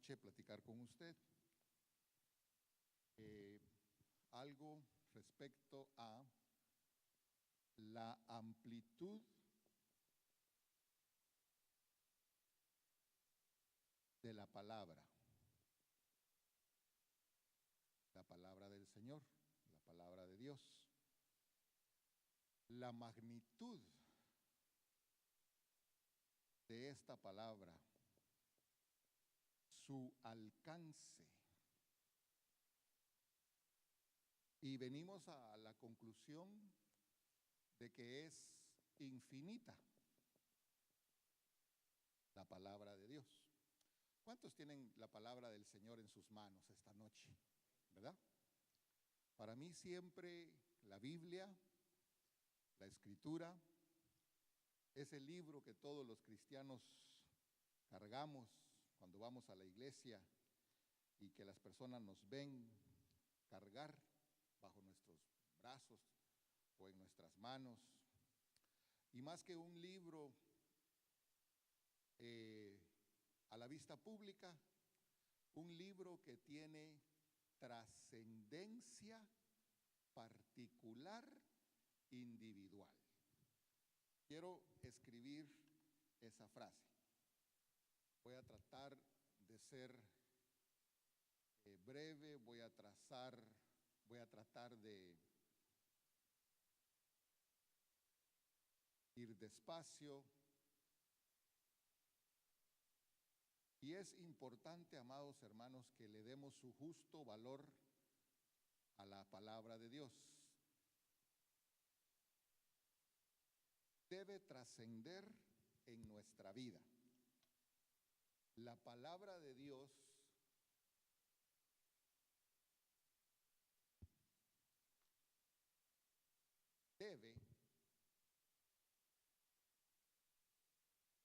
noche platicar con usted algo respecto a la amplitud de la palabra del Señor, la palabra de Dios, la magnitud de esta palabra, su alcance. Y venimos a la conclusión de que es infinita la palabra de Dios. ¿Cuántos tienen la palabra del Señor en sus manos esta noche? ¿Verdad? Para mí siempre la Biblia, la Escritura, es el libro que todos los cristianos cargamos cuando vamos a la iglesia y que las personas nos ven cargar bajo nuestros brazos o en nuestras manos. Y más que un libro a la vista pública, un libro que tiene trascendencia particular, individual. Quiero escribir esa frase. Voy a tratar de ser breve, voy a tratar de ir despacio. Y es importante, amados hermanos, que le demos su justo valor a la palabra de Dios. Debe trascender en nuestra vida. La palabra de Dios debe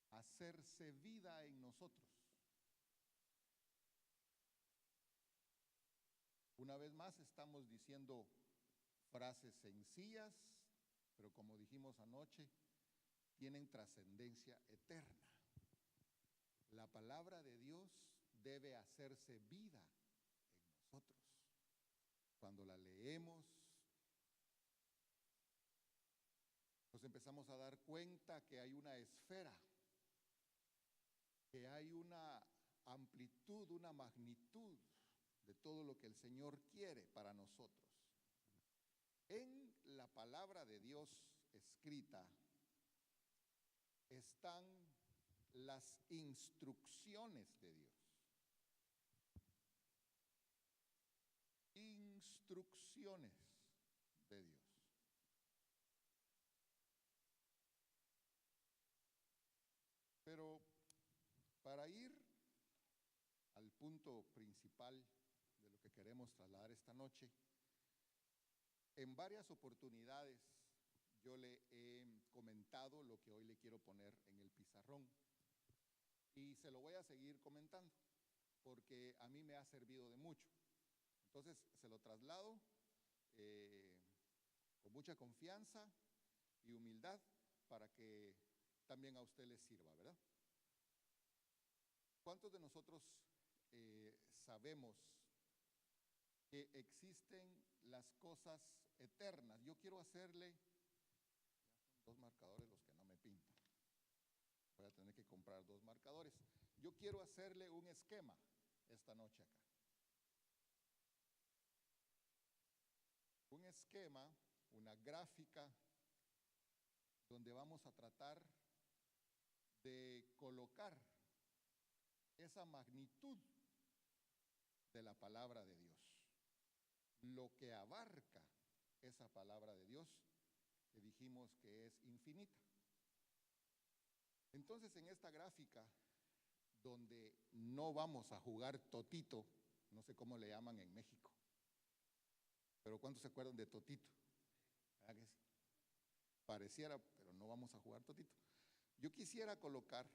hacerse vida en nosotros. Una vez más estamos diciendo frases sencillas, pero como dijimos anoche, tienen trascendencia eterna. La palabra de Dios debe hacerse vida en nosotros. Cuando la leemos, nos empezamos a dar cuenta que hay una esfera, que hay una amplitud, una magnitud de todo lo que el Señor quiere para nosotros. En la palabra de Dios escrita están las instrucciones de Dios. Instrucciones de Dios. Pero para ir al punto principal de lo que queremos trasladar esta noche, en varias oportunidades yo le he comentado lo que hoy le quiero poner en el pizarrón y se lo voy a seguir comentando porque a mí me ha servido de mucho. Entonces se lo traslado con mucha confianza y humildad para que también a usted le sirva, ¿verdad? ¿Cuántos de nosotros sabemos que existen las cosas eternas? Yo quiero hacerle, ya son 2 marcadores los que no me pintan, voy a tener que comprar 2 marcadores. Yo quiero hacerle un esquema esta noche acá. Un esquema, una gráfica, donde vamos a tratar de colocar esa magnitud de la palabra de Dios, lo que abarca esa palabra de Dios que dijimos que es infinita. Entonces, en esta gráfica, donde no vamos a jugar totito, no sé cómo le llaman en México, pero ¿cuántos se acuerdan de totito? ¿Verdad que sí? Pareciera, pero no vamos a jugar totito. Yo quisiera colocar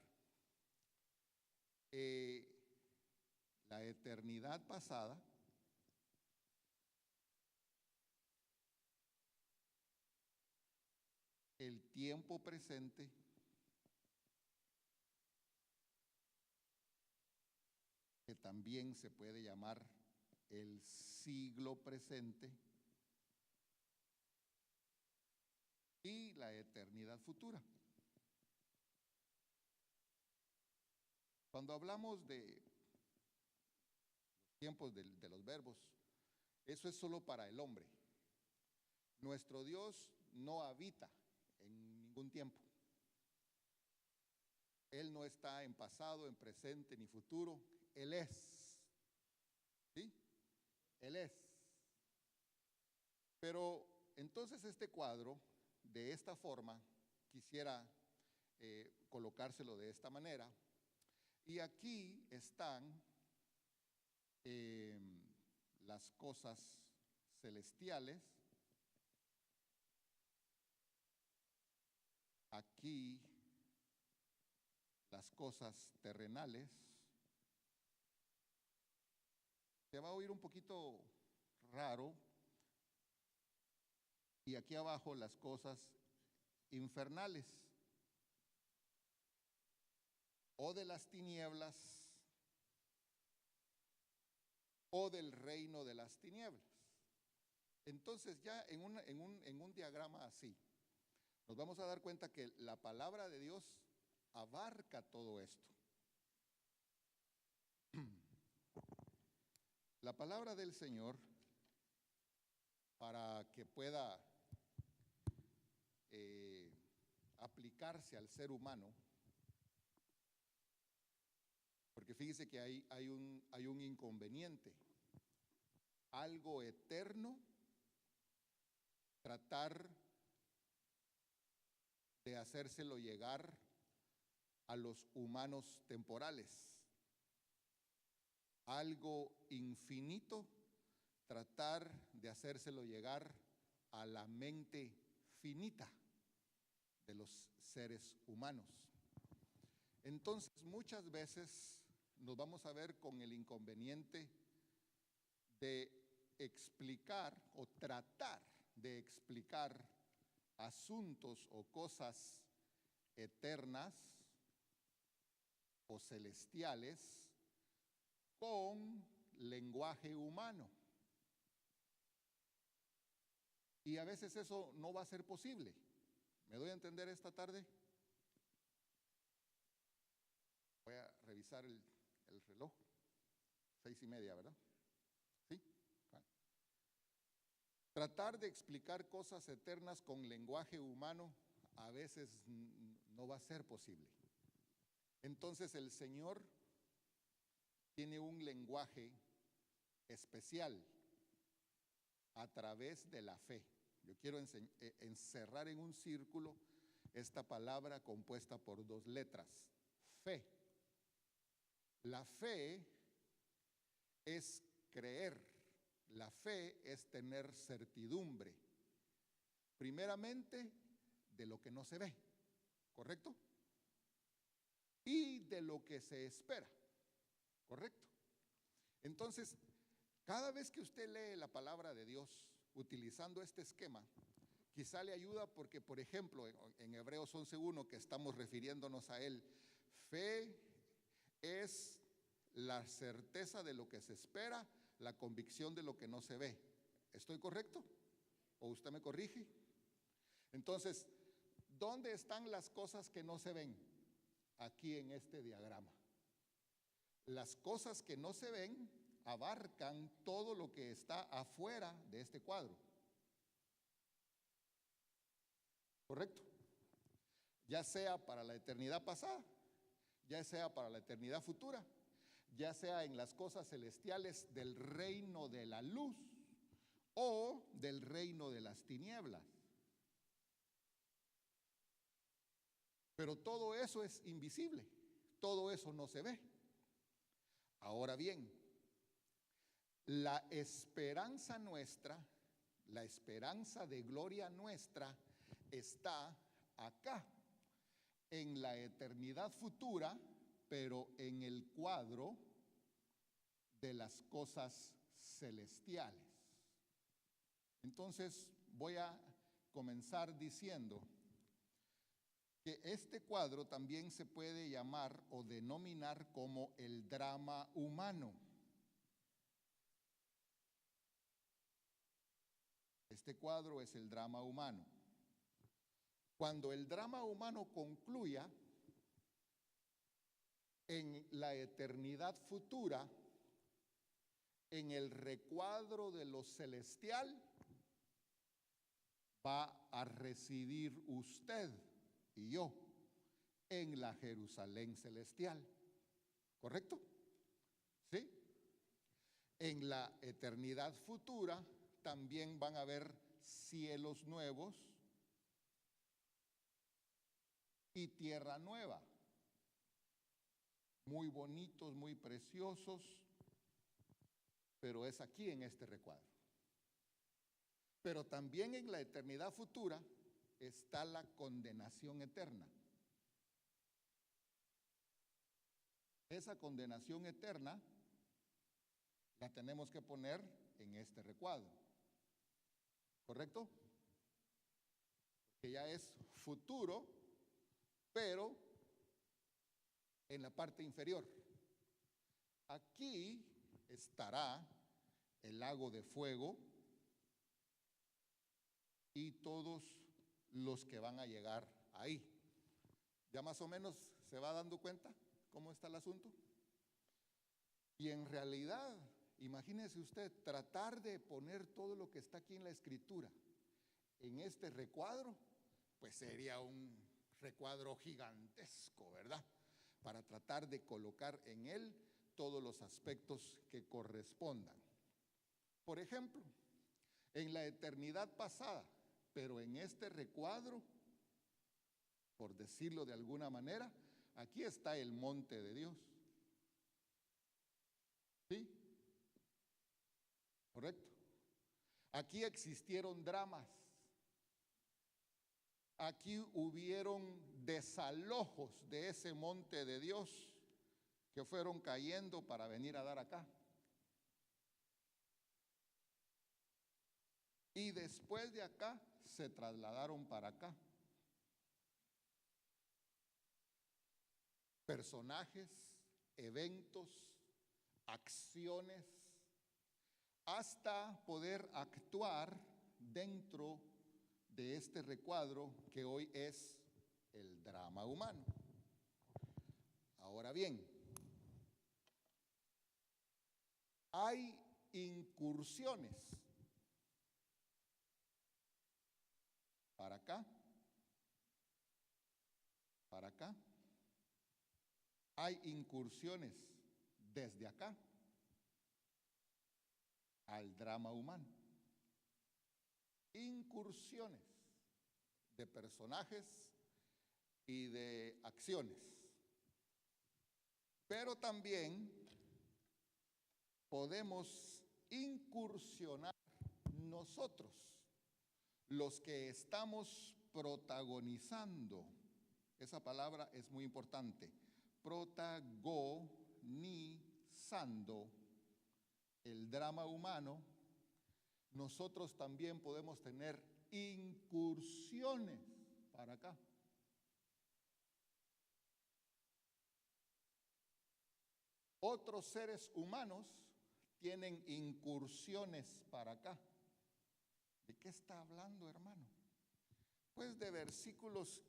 la eternidad pasada, el tiempo presente, que también se puede llamar el siglo presente y la eternidad futura. Cuando hablamos de los tiempos de los verbos, eso es solo para el hombre. Nuestro Dios no habita en ningún tiempo. Él no está en pasado, en presente, ni futuro. Él es. ¿Sí? Él es. Pero entonces este cuadro, de esta forma, quisiera colocárselo de esta manera. Y aquí están las cosas celestiales. Aquí las cosas terrenales. Se va a oír un poquito raro. Y aquí abajo las cosas infernales o de las tinieblas o del reino de las tinieblas. Entonces ya en un diagrama así, nos vamos a dar cuenta que la palabra de Dios abarca todo esto. La palabra del Señor, para que pueda aplicarse al ser humano, porque fíjese que hay un inconveniente. Algo eterno, tratar de hacérselo llegar a los humanos temporales. Algo infinito, tratar de hacérselo llegar a la mente finita de los seres humanos. Entonces, muchas veces nos vamos a ver con el inconveniente de explicar o tratar de explicar asuntos o cosas eternas o celestiales con lenguaje humano. Y a veces eso no va a ser posible. ¿Me doy a entender esta tarde? Voy a revisar el reloj. 6:30, ¿verdad? ¿Sí? Tratar de explicar cosas eternas con lenguaje humano a veces no va a ser posible. Entonces el Señor tiene un lenguaje especial a través de la fe. Yo quiero encerrar en un círculo esta palabra compuesta por 2 letras. Fe. La fe es creer. La fe es tener certidumbre. Primeramente, de lo que no se ve. ¿Correcto? Y de lo que se espera. ¿Correcto? Entonces, cada vez que usted lee la palabra de Dios utilizando este esquema, quizá le ayuda porque, por ejemplo, en Hebreos 11:1, que estamos refiriéndonos a él, fe es la certeza de lo que se espera, la convicción de lo que no se ve. ¿Estoy correcto? ¿O usted me corrige? Entonces, ¿dónde están las cosas que no se ven? Aquí en este diagrama. Las cosas que no se ven abarcan todo lo que está afuera de este cuadro. ¿Correcto? Ya sea para la eternidad pasada, ya sea para la eternidad futura, ya sea en las cosas celestiales del reino de la luz o del reino de las tinieblas. Pero todo eso es invisible, todo eso no se ve. Ahora bien, la esperanza nuestra, la esperanza de gloria nuestra está acá, en la eternidad futura, pero en el cuadro de las cosas celestiales. Entonces voy a comenzar diciendo que este cuadro también se puede llamar o denominar como el drama humano. Este cuadro es el drama humano. Cuando el drama humano concluya, en la eternidad futura, en el recuadro de lo celestial, va a residir usted y yo en la Jerusalén celestial. ¿Correcto? ¿Sí? En la eternidad futura también van a haber cielos nuevos y tierra nueva. Muy bonitos, muy preciosos, pero es aquí en este recuadro. Pero también en la eternidad futura está la condenación eterna. Esa condenación eterna la tenemos que poner en este recuadro. ¿Correcto? Que ya es futuro, pero en la parte inferior. Aquí estará el lago de fuego y todos los que van a llegar ahí. ¿Ya más o menos se va dando cuenta cómo está el asunto? Y en realidad, imagínese usted, tratar de poner todo lo que está aquí en la escritura en este recuadro, pues sería un recuadro gigantesco, ¿verdad? Para tratar de colocar en él todos los aspectos que correspondan. Por ejemplo, en la eternidad pasada, pero en este recuadro, por decirlo de alguna manera, aquí está el monte de Dios. ¿Sí? ¿Correcto? Aquí existieron dramas. Aquí hubieron desalojos de ese monte de Dios que fueron cayendo para venir a dar acá. Y después de acá se trasladaron para acá. Personajes, eventos, acciones, hasta poder actuar dentro de este recuadro que hoy es el drama humano. Ahora bien, hay incursiones para acá, para acá. Hay incursiones desde acá al drama humano. Incursiones de personajes y de acciones. Pero también podemos incursionar nosotros, los que estamos protagonizando. Esa palabra es muy importante. Protagonizando el drama humano. Nosotros también podemos tener incursiones para acá. Otros seres humanos tienen incursiones para acá. ¿De qué está hablando, hermano? Pues de versículos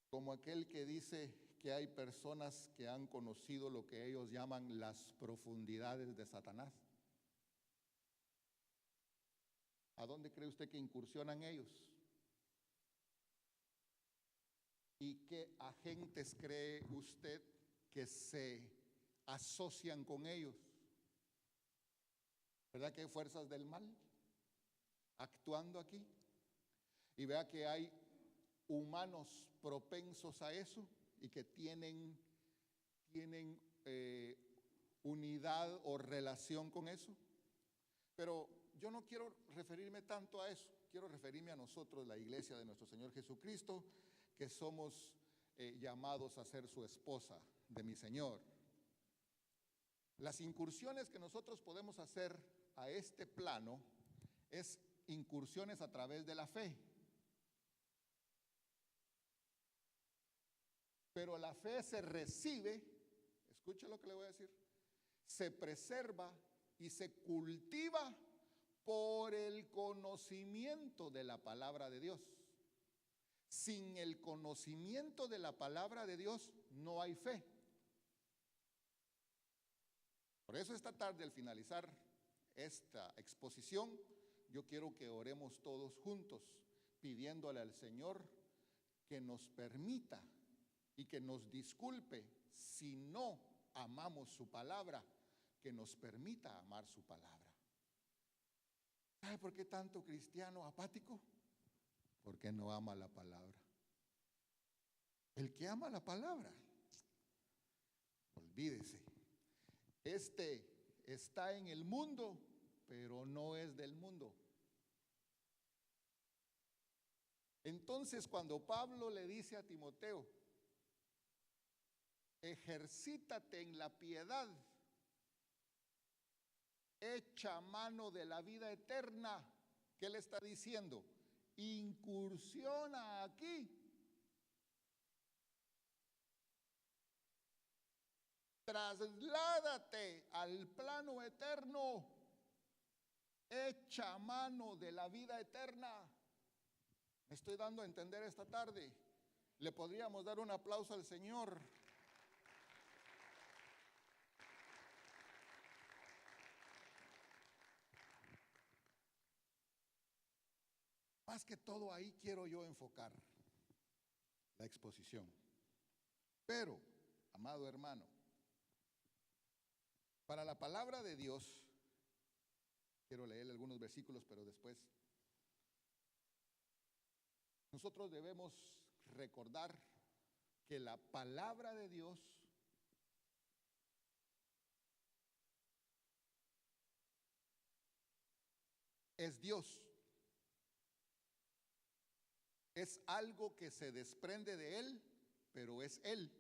como aquel que dice que hay personas que han conocido lo que ellos llaman las profundidades de Satanás. ¿A dónde cree usted que incursionan ellos? ¿Y qué agentes cree usted que se asocian con ellos? ¿Verdad que hay fuerzas del mal actuando aquí? Y vea que hay humanos propensos a eso y que tienen unidad o relación con eso. Pero yo no quiero referirme tanto a eso, quiero referirme a nosotros, la iglesia de nuestro Señor Jesucristo, que somos llamados a ser su esposa de mi Señor. Las incursiones que nosotros podemos hacer a este plano es incursiones a través de la fe. Pero la fe se recibe, escuche lo que le voy a decir, se preserva y se cultiva por el conocimiento de la palabra de Dios. Sin el conocimiento de la palabra de Dios no hay fe. Por eso esta tarde, al finalizar esta exposición, yo quiero que oremos todos juntos, pidiéndole al Señor que nos permita y que nos disculpe si no amamos su palabra, que nos permita amar su palabra. ¿Sabe por qué tanto cristiano apático? Porque no ama la palabra. El que ama la palabra, olvídese, está en el mundo, pero no es del mundo. Entonces, cuando Pablo le dice a Timoteo, ejercítate en la piedad, echa mano de la vida eterna, ¿qué le está diciendo? Incursiona aquí. Trasládate al plano eterno. Echa mano de la vida eterna. Me estoy dando a entender esta tarde. Le podríamos dar un aplauso al Señor. Más que todo ahí quiero yo enfocar la exposición. Pero, amado hermano, para la palabra de Dios, quiero leer algunos versículos, pero después nosotros debemos recordar que la palabra de Dios es Dios. Es algo que se desprende de Él, pero es Él.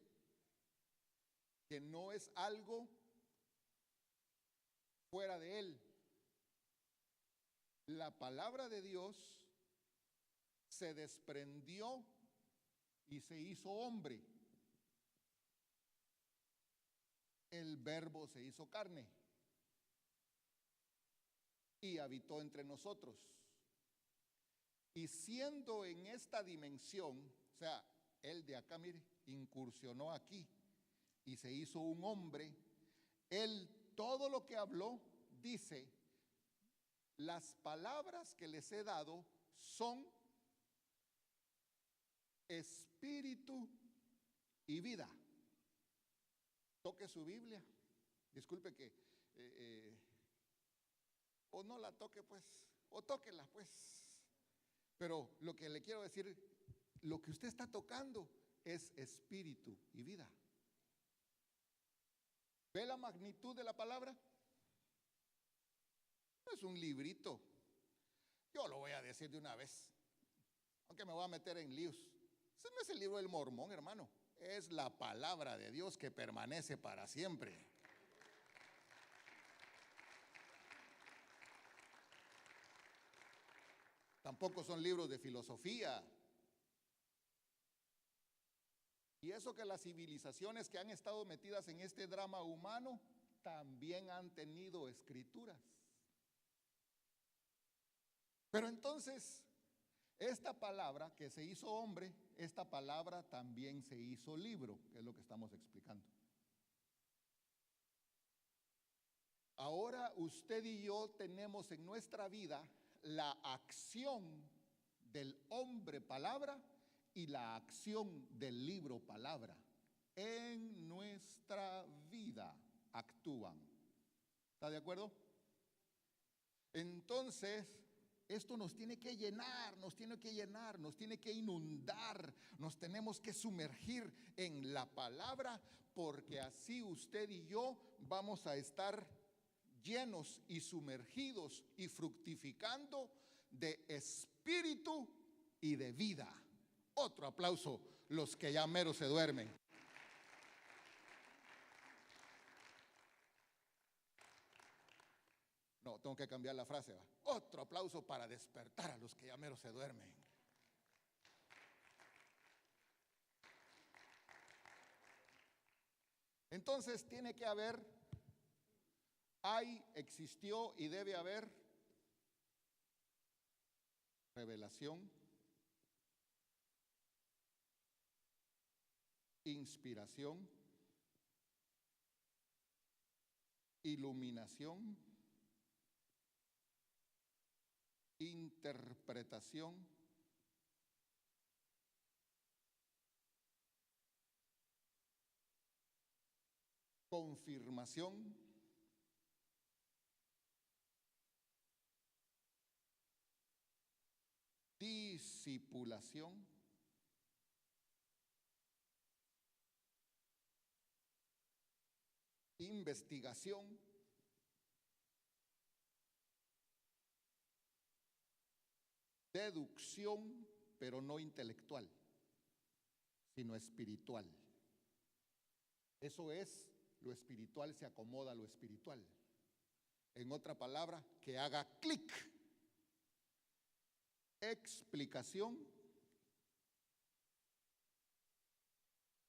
Que no es algo fuera de Él. La palabra de Dios se desprendió y se hizo hombre. El Verbo se hizo carne y habitó entre nosotros. Y siendo en esta dimensión, o sea, él de acá, mire, incursionó aquí y se hizo un hombre, él todo lo que habló, dice, las palabras que les he dado son espíritu y vida. Toque su Biblia. Disculpe que, o no la toque pues, o tóquela pues. Pero lo que le quiero decir, lo que usted está tocando es espíritu y vida. ¿Ve la magnitud de la palabra? No es un librito. Yo lo voy a decir de una vez, aunque me voy a meter en líos. Ese no es el libro del Mormón, hermano. Es la palabra de Dios que permanece para siempre. Tampoco son libros de filosofía. Y eso que las civilizaciones que han estado metidas en este drama humano también han tenido escrituras. Pero entonces, esta palabra que se hizo hombre, esta palabra también se hizo libro, que es lo que estamos explicando. Ahora usted y yo tenemos en nuestra vida la acción del hombre palabra y la acción del libro palabra. En nuestra vida actúan. ¿Está de acuerdo? Entonces, esto nos tiene que llenar, nos tiene que inundar, nos tenemos que sumergir en la palabra, porque así usted y yo vamos a estar llenos y sumergidos y fructificando de espíritu y de vida. Otro aplauso, los que ya mero se duermen. No, tengo que cambiar la frase, ¿va? Otro aplauso para despertar a los que ya mero se duermen. Entonces tiene que haber, existió y debe haber revelación, inspiración, iluminación, interpretación, confirmación, discipulación, investigación, deducción, pero no intelectual, sino espiritual. Eso es, lo espiritual se acomoda a lo espiritual. En otra palabra, que haga clic. Explicación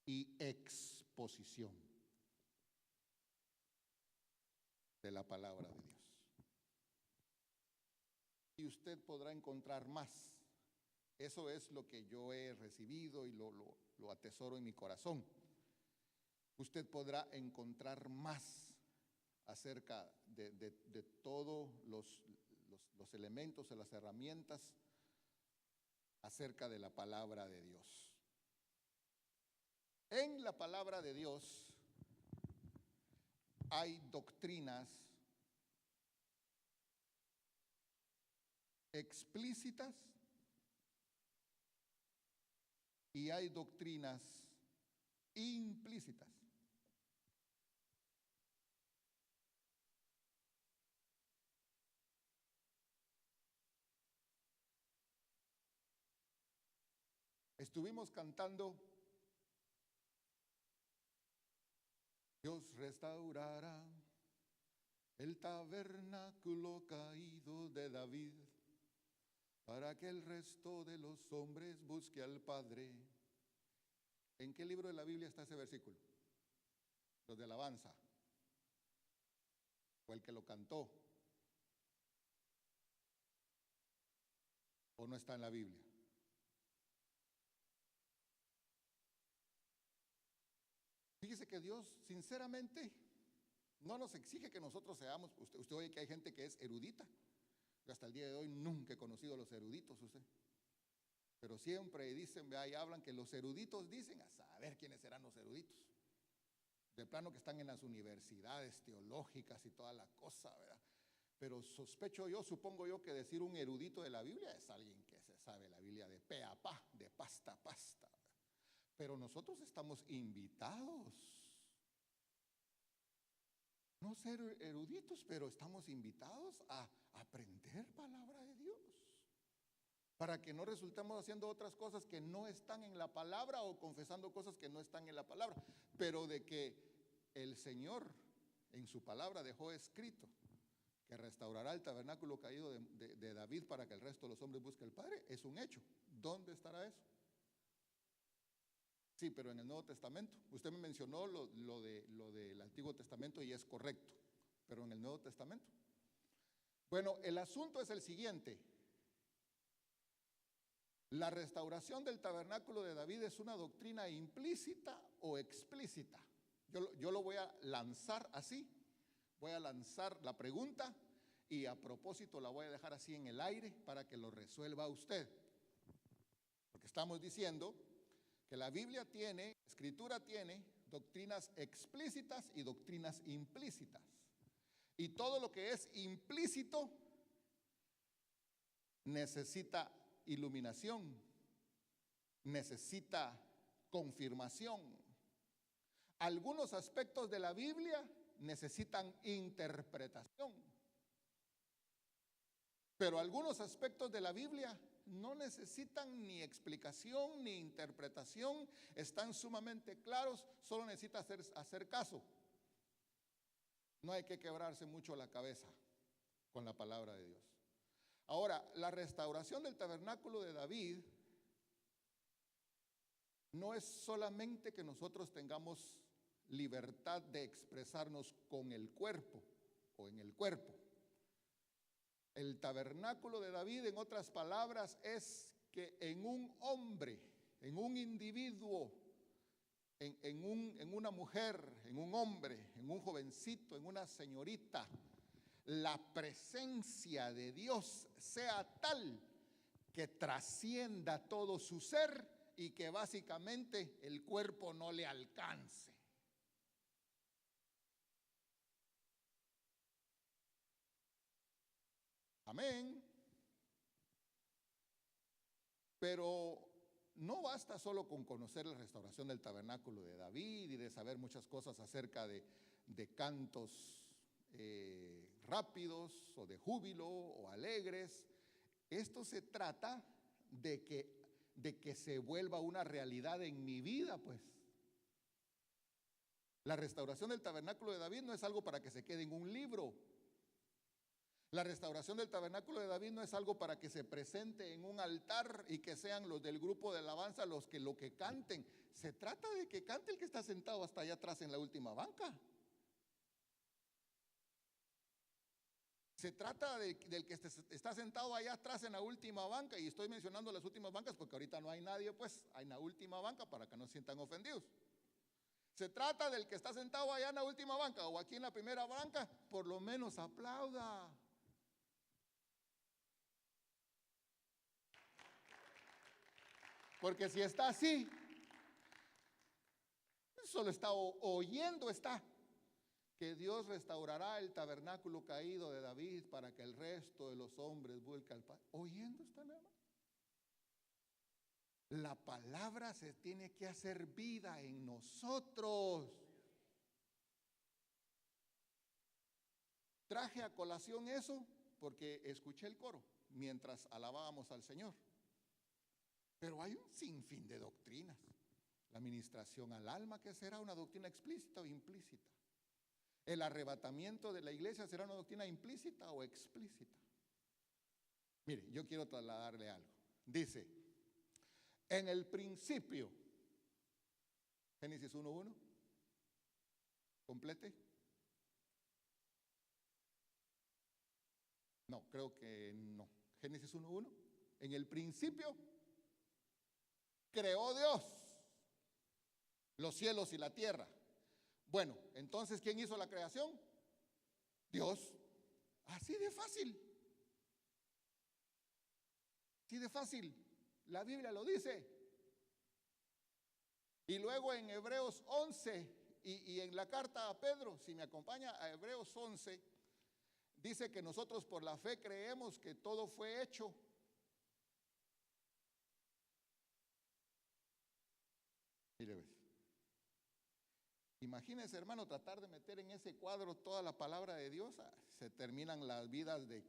y exposición de la palabra de Dios. Y usted podrá encontrar más. Eso es lo que yo he recibido y lo atesoro en mi corazón. Usted podrá encontrar más acerca de todos los elementos y las herramientas acerca de la palabra de Dios. En la palabra de Dios hay doctrinas explícitas y hay doctrinas implícitas. Estuvimos cantando, Dios restaurará el tabernáculo caído de David, para que el resto de los hombres busque al Padre. ¿En qué libro de la Biblia está ese versículo? Los de alabanza. ¿O el que lo cantó? ¿O no está en la Biblia? Fíjese que Dios, sinceramente, no nos exige que nosotros seamos, usted oye que hay gente que es erudita. Yo hasta el día de hoy nunca he conocido a los eruditos, usted. Pero siempre dicen, y hablan que los eruditos dicen, a saber quiénes serán los eruditos. De plano que están en las universidades teológicas y toda la cosa, ¿verdad? Pero sospecho yo, supongo yo, que decir un erudito de la Biblia es alguien que se sabe la Biblia de pe a pa, de pasta a pasta. Pero nosotros estamos invitados, no ser eruditos, pero estamos invitados a aprender palabra de Dios, para que no resultemos haciendo otras cosas que no están en la palabra o confesando cosas que no están en la palabra, pero de que el Señor en su palabra dejó escrito que restaurará el tabernáculo caído de David para que el resto de los hombres busque al Padre, es un hecho. ¿Dónde estará eso? Sí, pero en el Nuevo Testamento. Usted me mencionó lo del Antiguo Testamento y es correcto, pero en el Nuevo Testamento. Bueno, el asunto es el siguiente. ¿La restauración del tabernáculo de David es una doctrina implícita o explícita? Yo lo voy a lanzar así. Voy a lanzar la pregunta y a propósito la voy a dejar así en el aire para que lo resuelva usted. Porque estamos diciendo que la Biblia tiene, la Escritura tiene doctrinas explícitas y doctrinas implícitas. Y todo lo que es implícito necesita iluminación, necesita confirmación. Algunos aspectos de la Biblia necesitan interpretación, pero algunos aspectos de la Biblia no necesitan ni explicación ni interpretación, están sumamente claros, solo necesita hacer caso. No hay que quebrarse mucho la cabeza con la palabra de Dios. Ahora, la restauración del tabernáculo de David no es solamente que nosotros tengamos libertad de expresarnos con el cuerpo o en el cuerpo. El tabernáculo de David, en otras palabras, es que en un hombre, en un individuo, en una mujer, en un hombre, en un jovencito, en una señorita, la presencia de Dios sea tal que trascienda todo su ser y que básicamente el cuerpo no le alcance. Amén. Pero no basta solo con conocer la restauración del tabernáculo de David y de saber muchas cosas acerca de cantos rápidos o de júbilo o alegres. Esto se trata de que se vuelva una realidad en mi vida, pues. La restauración del tabernáculo de David no es algo para que se quede en un libro. La restauración del tabernáculo de David no es algo para que se presente en un altar y que sean los del grupo de alabanza los que lo que canten. Se trata de que cante el que está sentado hasta allá atrás en la última banca. Se trata del que está sentado allá atrás en la última banca, y estoy mencionando las últimas bancas porque ahorita no hay nadie, pues hay una última banca para que no se sientan ofendidos. Se trata del que está sentado allá en la última banca o aquí en la primera banca, por lo menos aplauda. Porque si está así, solo está oyendo, está que Dios restaurará el tabernáculo caído de David para que el resto de los hombres vuelque al Padre. Oyendo está nada más. La palabra se tiene que hacer vida en nosotros. Traje a colación eso porque escuché el coro mientras alabábamos al Señor. Pero hay un sinfín de doctrinas. La ministración al alma, que será una doctrina explícita o implícita. El arrebatamiento de la iglesia será una doctrina implícita o explícita. Mire, yo quiero trasladarle algo. Dice, en el principio, Génesis 1:1, complete. No, creo que no. Génesis 1:1, en el principio creó Dios los cielos y la tierra. Bueno, entonces, ¿quién hizo la creación? Dios. Así de fácil. Así de fácil. La Biblia lo dice. Y luego en Hebreos 11 y en la carta a Pedro, si me acompaña a Hebreos 11, dice que nosotros por la fe creemos que todo fue hecho. Mire, ves. Imagínense, hermano, tratar de meter en ese cuadro toda la palabra de Dios. Se terminan las vidas de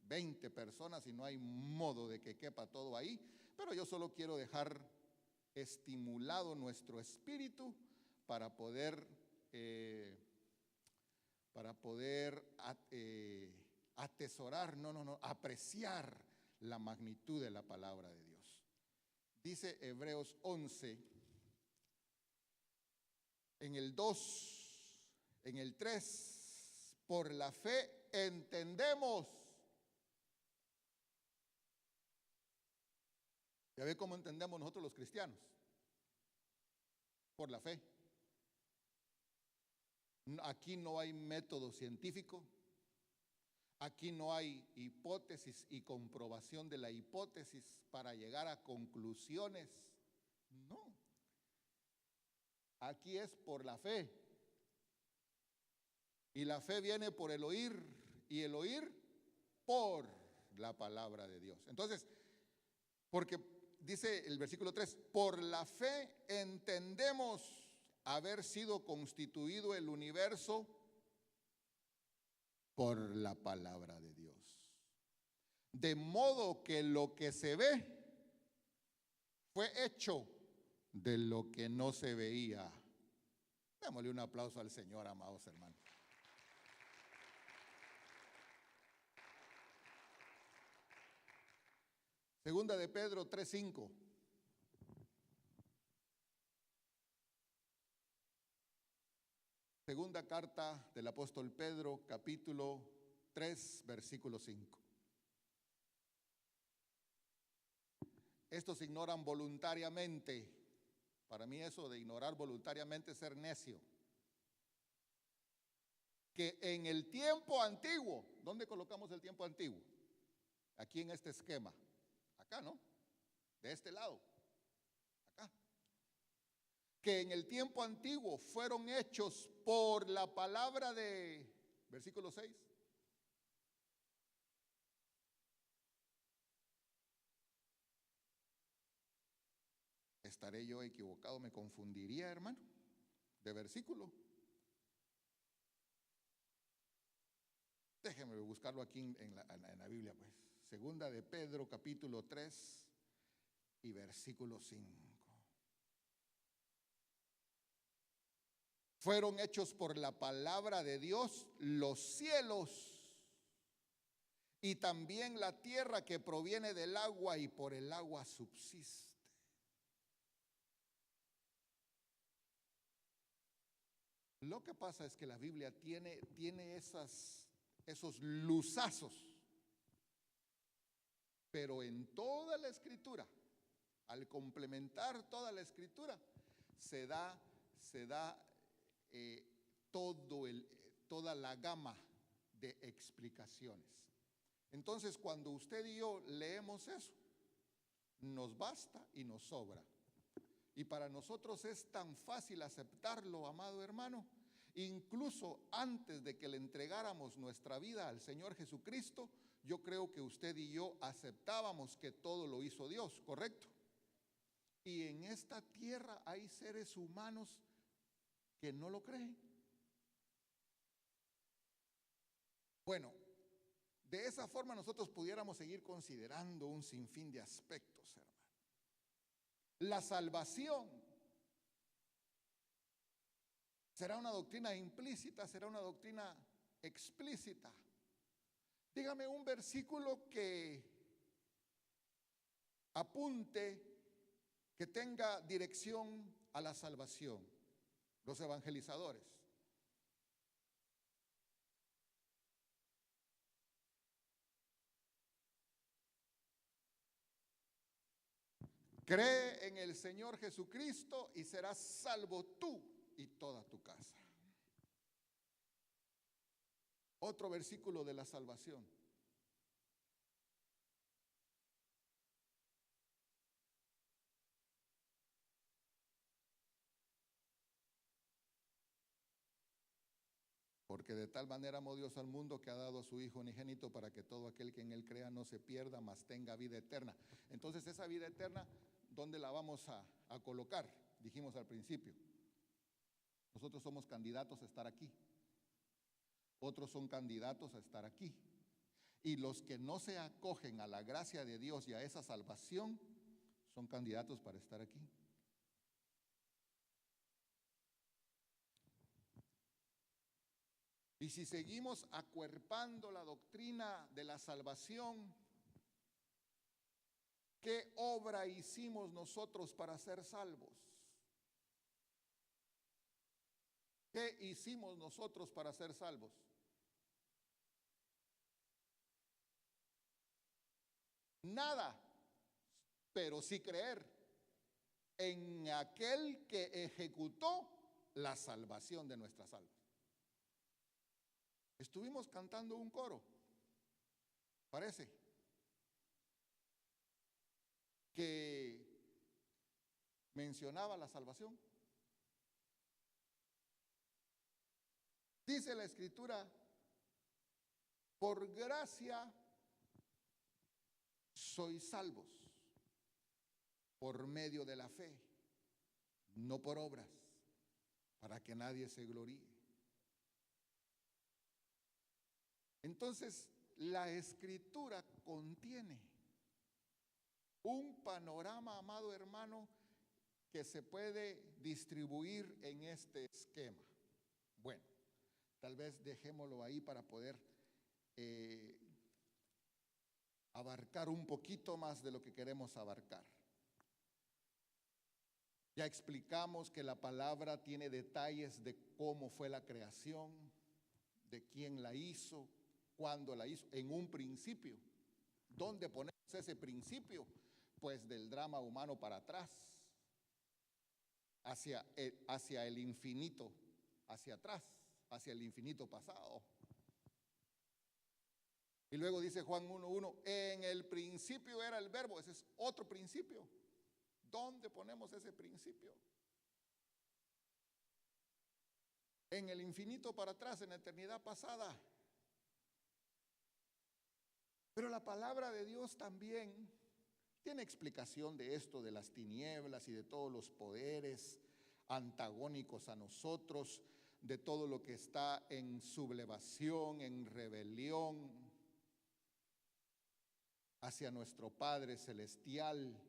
20 personas y no hay modo de que quepa todo ahí. Pero yo solo quiero dejar estimulado nuestro espíritu para poder atesorar, apreciar la magnitud de la palabra de Dios. Dice Hebreos 11, en el 2, en el 3, por la fe entendemos. ¿Ya ve cómo entendemos nosotros los cristianos? Por la fe. Aquí no hay método científico. Aquí no hay hipótesis y comprobación de la hipótesis para llegar a conclusiones. No. Aquí es por la fe. Y la fe viene por el oír, y el oír por la palabra de Dios. Entonces, porque dice el versículo 3, por la fe entendemos haber sido constituido el universo por la palabra de Dios. De modo que lo que se ve fue hecho de lo que no se veía. Démosle un aplauso al Señor, amados hermanos. Segunda de Pedro 3:5. segunda carta del apóstol Pedro, capítulo 3, versículo 5. Estos ignoran voluntariamente. Para mí eso de ignorar voluntariamente es ser necio. Que en el tiempo antiguo, ¿dónde colocamos el tiempo antiguo? Aquí en este esquema. Acá, ¿no? De este lado. Acá. Que en el tiempo antiguo fueron hechos por la palabra de, versículo 6. ¿Estaré yo equivocado? ¿Me confundiría, hermano? De versículo. Déjeme buscarlo aquí en la Biblia, pues. Segunda de Pedro, capítulo 3 y versículo 5. Fueron hechos por la palabra de Dios los cielos y también la tierra que proviene del agua y por el agua subsiste. Lo que pasa es que la Biblia tiene esos luzazos, pero en toda la escritura, al complementar toda la escritura, se da toda la gama de explicaciones. Entonces, cuando usted y yo leemos eso, nos basta y nos sobra. Y para nosotros es tan fácil aceptarlo, amado hermano. Incluso antes de que le entregáramos nuestra vida al Señor Jesucristo, yo creo que usted y yo aceptábamos que todo lo hizo Dios, ¿correcto? Y en esta tierra hay seres humanos que no lo creen. Bueno, de esa forma nosotros pudiéramos seguir considerando un sinfín de aspectos, hermano. La salvación será una doctrina implícita, será una doctrina explícita. Dígame un versículo que apunte, que tenga dirección a la salvación. Los evangelizadores. Cree en el Señor Jesucristo y serás salvo tú y toda tu casa. Otro versículo de la salvación. Porque de tal manera amó Dios al mundo que ha dado a su Hijo unigénito para que todo aquel que en él crea no se pierda, mas tenga vida eterna. Entonces esa vida eterna, ¿dónde la vamos a colocar? Dijimos al principio. Nosotros somos candidatos a estar aquí. Otros son candidatos a estar aquí. Y los que no se acogen a la gracia de Dios y a esa salvación son candidatos para estar aquí. Y si seguimos acuerpando la doctrina de la salvación, ¿qué obra hicimos nosotros para ser salvos? ¿Qué hicimos nosotros para ser salvos? Nada, pero sí creer en aquel que ejecutó la salvación de nuestras almas. Estuvimos cantando un coro, parece, que mencionaba la salvación. Dice la Escritura, por gracia sois salvos, por medio de la fe, no por obras, para que nadie se gloríe. Entonces, la Escritura contiene un panorama, amado hermano, que se puede distribuir en este esquema. Bueno, tal vez dejémoslo ahí para poder abarcar un poquito más de lo que queremos abarcar. Ya explicamos que la palabra tiene detalles de cómo fue la creación, de quién la hizo, cuándo la hizo, en un principio. ¿Dónde ponemos ese principio? Pues del drama humano para atrás, hacia el infinito, hacia atrás, hacia el infinito pasado. Y luego dice Juan 1:1, en el principio era el verbo, ese es otro principio. ¿Dónde ponemos ese principio? En el infinito para atrás, en la eternidad pasada. Pero la palabra de Dios también tiene explicación de esto, de las tinieblas y de todos los poderes antagónicos a nosotros, de todo lo que está en sublevación, en rebelión hacia nuestro Padre Celestial.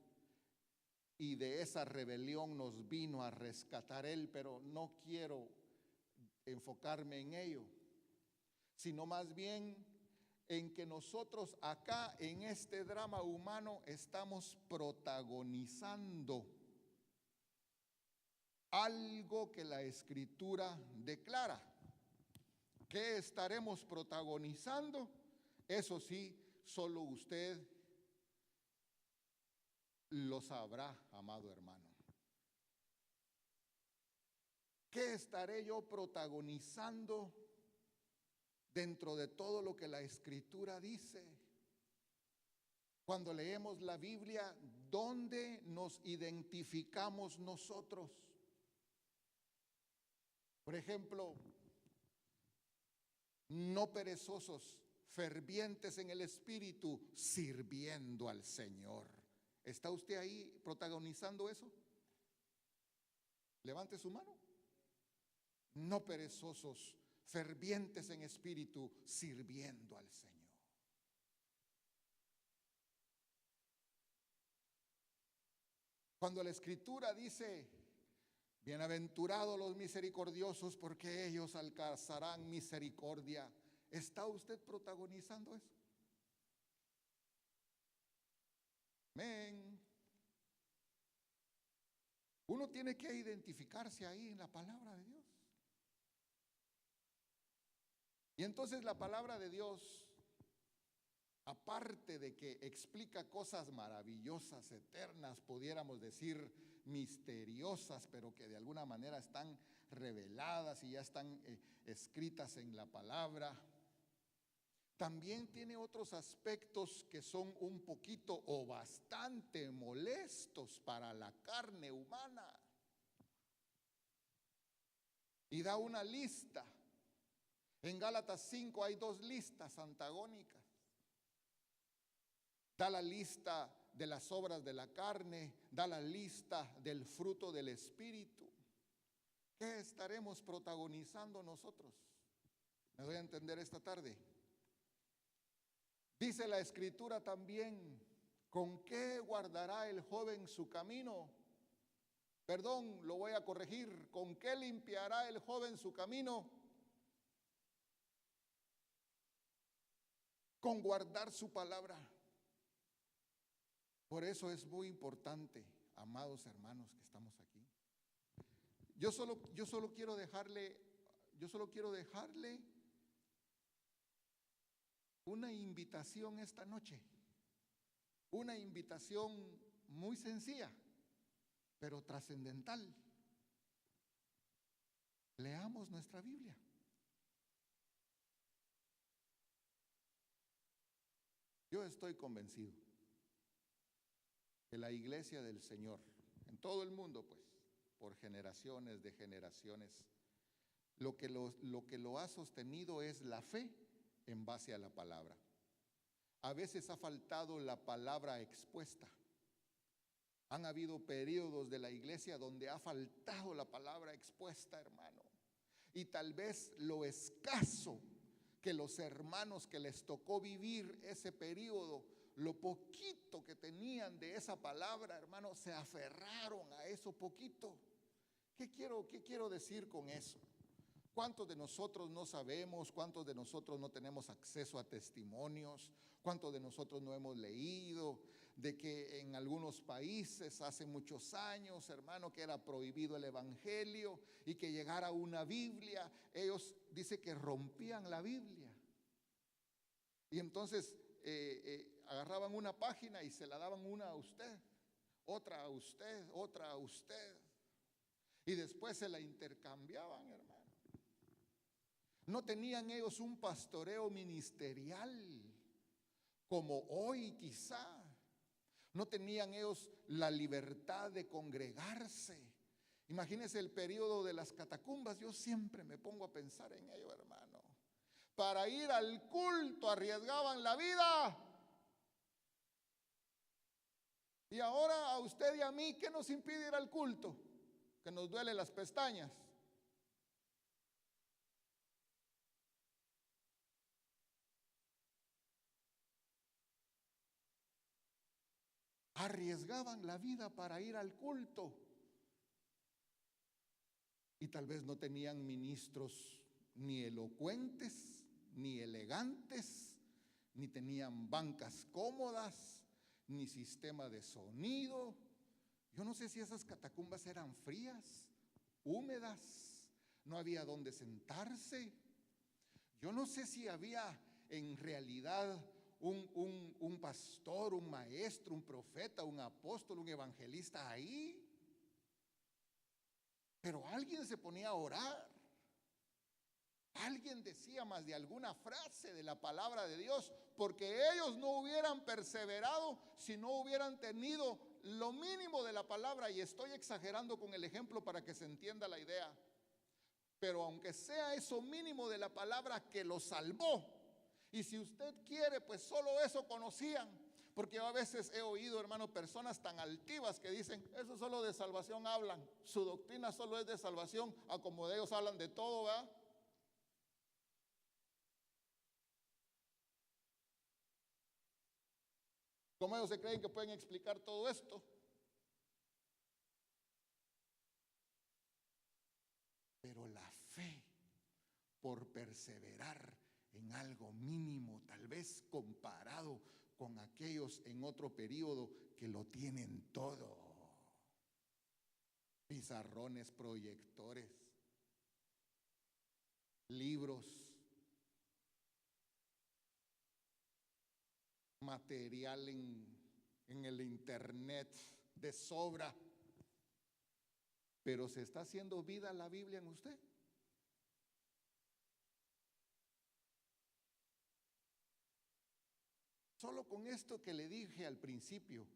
Y de esa rebelión nos vino a rescatar Él, pero no quiero enfocarme en ello, sino más bien en que nosotros acá en este drama humano estamos protagonizando algo que la Escritura declara. ¿Qué estaremos protagonizando? Eso sí, solo usted lo sabrá, amado hermano. ¿Qué estaré yo protagonizando dentro de todo lo que la Escritura dice? Cuando leemos la Biblia, ¿dónde nos identificamos nosotros? Por ejemplo, no perezosos, fervientes en el espíritu, sirviendo al Señor. ¿Está usted ahí protagonizando eso? Levante su mano. No perezosos, fervientes en espíritu, sirviendo al Señor. Cuando la Escritura dice, bienaventurados los misericordiosos, porque ellos alcanzarán misericordia, ¿está usted protagonizando eso? Amén. Uno tiene que identificarse ahí en la palabra de Dios. Y entonces la palabra de Dios, aparte de que explica cosas maravillosas, eternas, pudiéramos decir misteriosas, pero que de alguna manera están reveladas y ya están escritas en la palabra, también tiene otros aspectos que son un poquito o bastante molestos para la carne humana. Y da una lista. En Gálatas 5 hay 2 listas antagónicas. Da la lista de las obras de la carne, da la lista del fruto del Espíritu. ¿Qué estaremos protagonizando nosotros? ¿Me doy a entender esta tarde? Dice la Escritura también, ¿con qué guardará el joven su camino? Perdón, lo voy a corregir. ¿Con qué limpiará el joven su camino? Con guardar su palabra. Por eso es muy importante, amados hermanos que estamos aquí. Yo solo quiero dejarle una invitación esta noche. Una invitación muy sencilla, pero trascendental. Leamos nuestra Biblia. Yo estoy convencido que la iglesia del Señor, en todo el mundo, pues, por generaciones de generaciones, lo que lo ha sostenido es la fe en base a la palabra. A veces ha faltado la palabra expuesta. Han habido periodos de la iglesia donde ha faltado la palabra expuesta, hermano. Y tal vez lo escaso que los hermanos que les tocó vivir ese periodo, lo poquito que tenían de esa palabra, hermano, se aferraron a eso poquito. ¿Qué quiero decir con eso? ¿Cuántos de nosotros no sabemos? ¿Cuántos de nosotros no tenemos acceso a testimonios? ¿Cuántos de nosotros no hemos leído de que en algunos países hace muchos años, hermano, que era prohibido el evangelio y que llegara una Biblia? Ellos dice que rompían la Biblia y entonces agarraban una página y se la daban una a usted, otra a usted, otra a usted, y después se la intercambiaban, hermano. No tenían ellos un pastoreo ministerial como hoy quizá. No tenían ellos la libertad de congregarse. Imagínense el periodo de las catacumbas. Yo siempre me pongo a pensar en ello, hermano. Para ir al culto arriesgaban la vida. Y ahora a usted y a mí, ¿qué nos impide ir al culto? Que nos duelen las pestañas. Arriesgaban la vida para ir al culto. Y tal vez no tenían ministros ni elocuentes, ni elegantes, ni tenían bancas cómodas, ni sistema de sonido. Yo no sé si esas catacumbas eran frías, húmedas, no había donde sentarse. Yo no sé si había en realidad un pastor, un maestro, un profeta, un apóstol, un evangelista ahí. Pero alguien se ponía a orar. Alguien decía más de alguna frase de la palabra de Dios, porque ellos no hubieran perseverado si no hubieran tenido lo mínimo de la palabra. Y estoy exagerando con el ejemplo para que se entienda la idea. Pero aunque sea eso mínimo de la palabra que los salvó, y si usted quiere, pues solo eso conocían. Porque yo a veces he oído, hermano, personas tan altivas que dicen, eso solo de salvación hablan. Su doctrina solo es de salvación, a como de ellos hablan de todo, ¿verdad? ¿Cómo ellos se creen que pueden explicar todo esto? Pero la fe, por perseverar en algo mínimo, tal vez comparado con aquellos en otro periodo que lo tienen todo. Pizarrones, proyectores, libros, material en el internet de sobra. Pero ¿se está haciendo vida la Biblia en usted? Solo con esto que le dije al principio,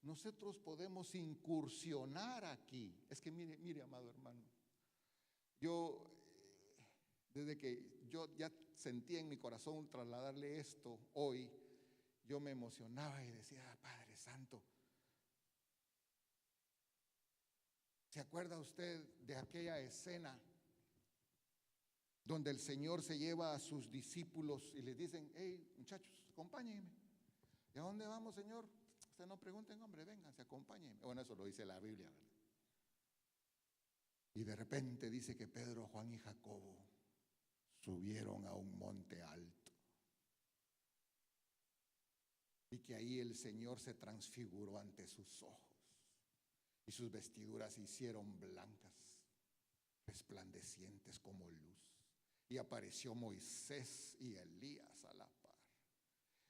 nosotros podemos incursionar aquí. Es que mire, amado hermano, yo, desde que yo ya sentí en mi corazón trasladarle esto hoy, yo me emocionaba y decía, Padre Santo, ¿se acuerda usted de aquella escena donde el Señor se lleva a sus discípulos y les dicen, hey muchachos, acompáñenme? ¿Y a dónde vamos, Señor? Usted no pregunten, hombre, vénganse, acompáñenme. Bueno, eso lo dice la Biblia, ¿verdad? Y de repente dice que Pedro, Juan y Jacobo subieron a un monte alto. Y que ahí el Señor se transfiguró ante sus ojos. Y sus vestiduras se hicieron blancas, resplandecientes como luz. Y apareció Moisés y Elías a la par.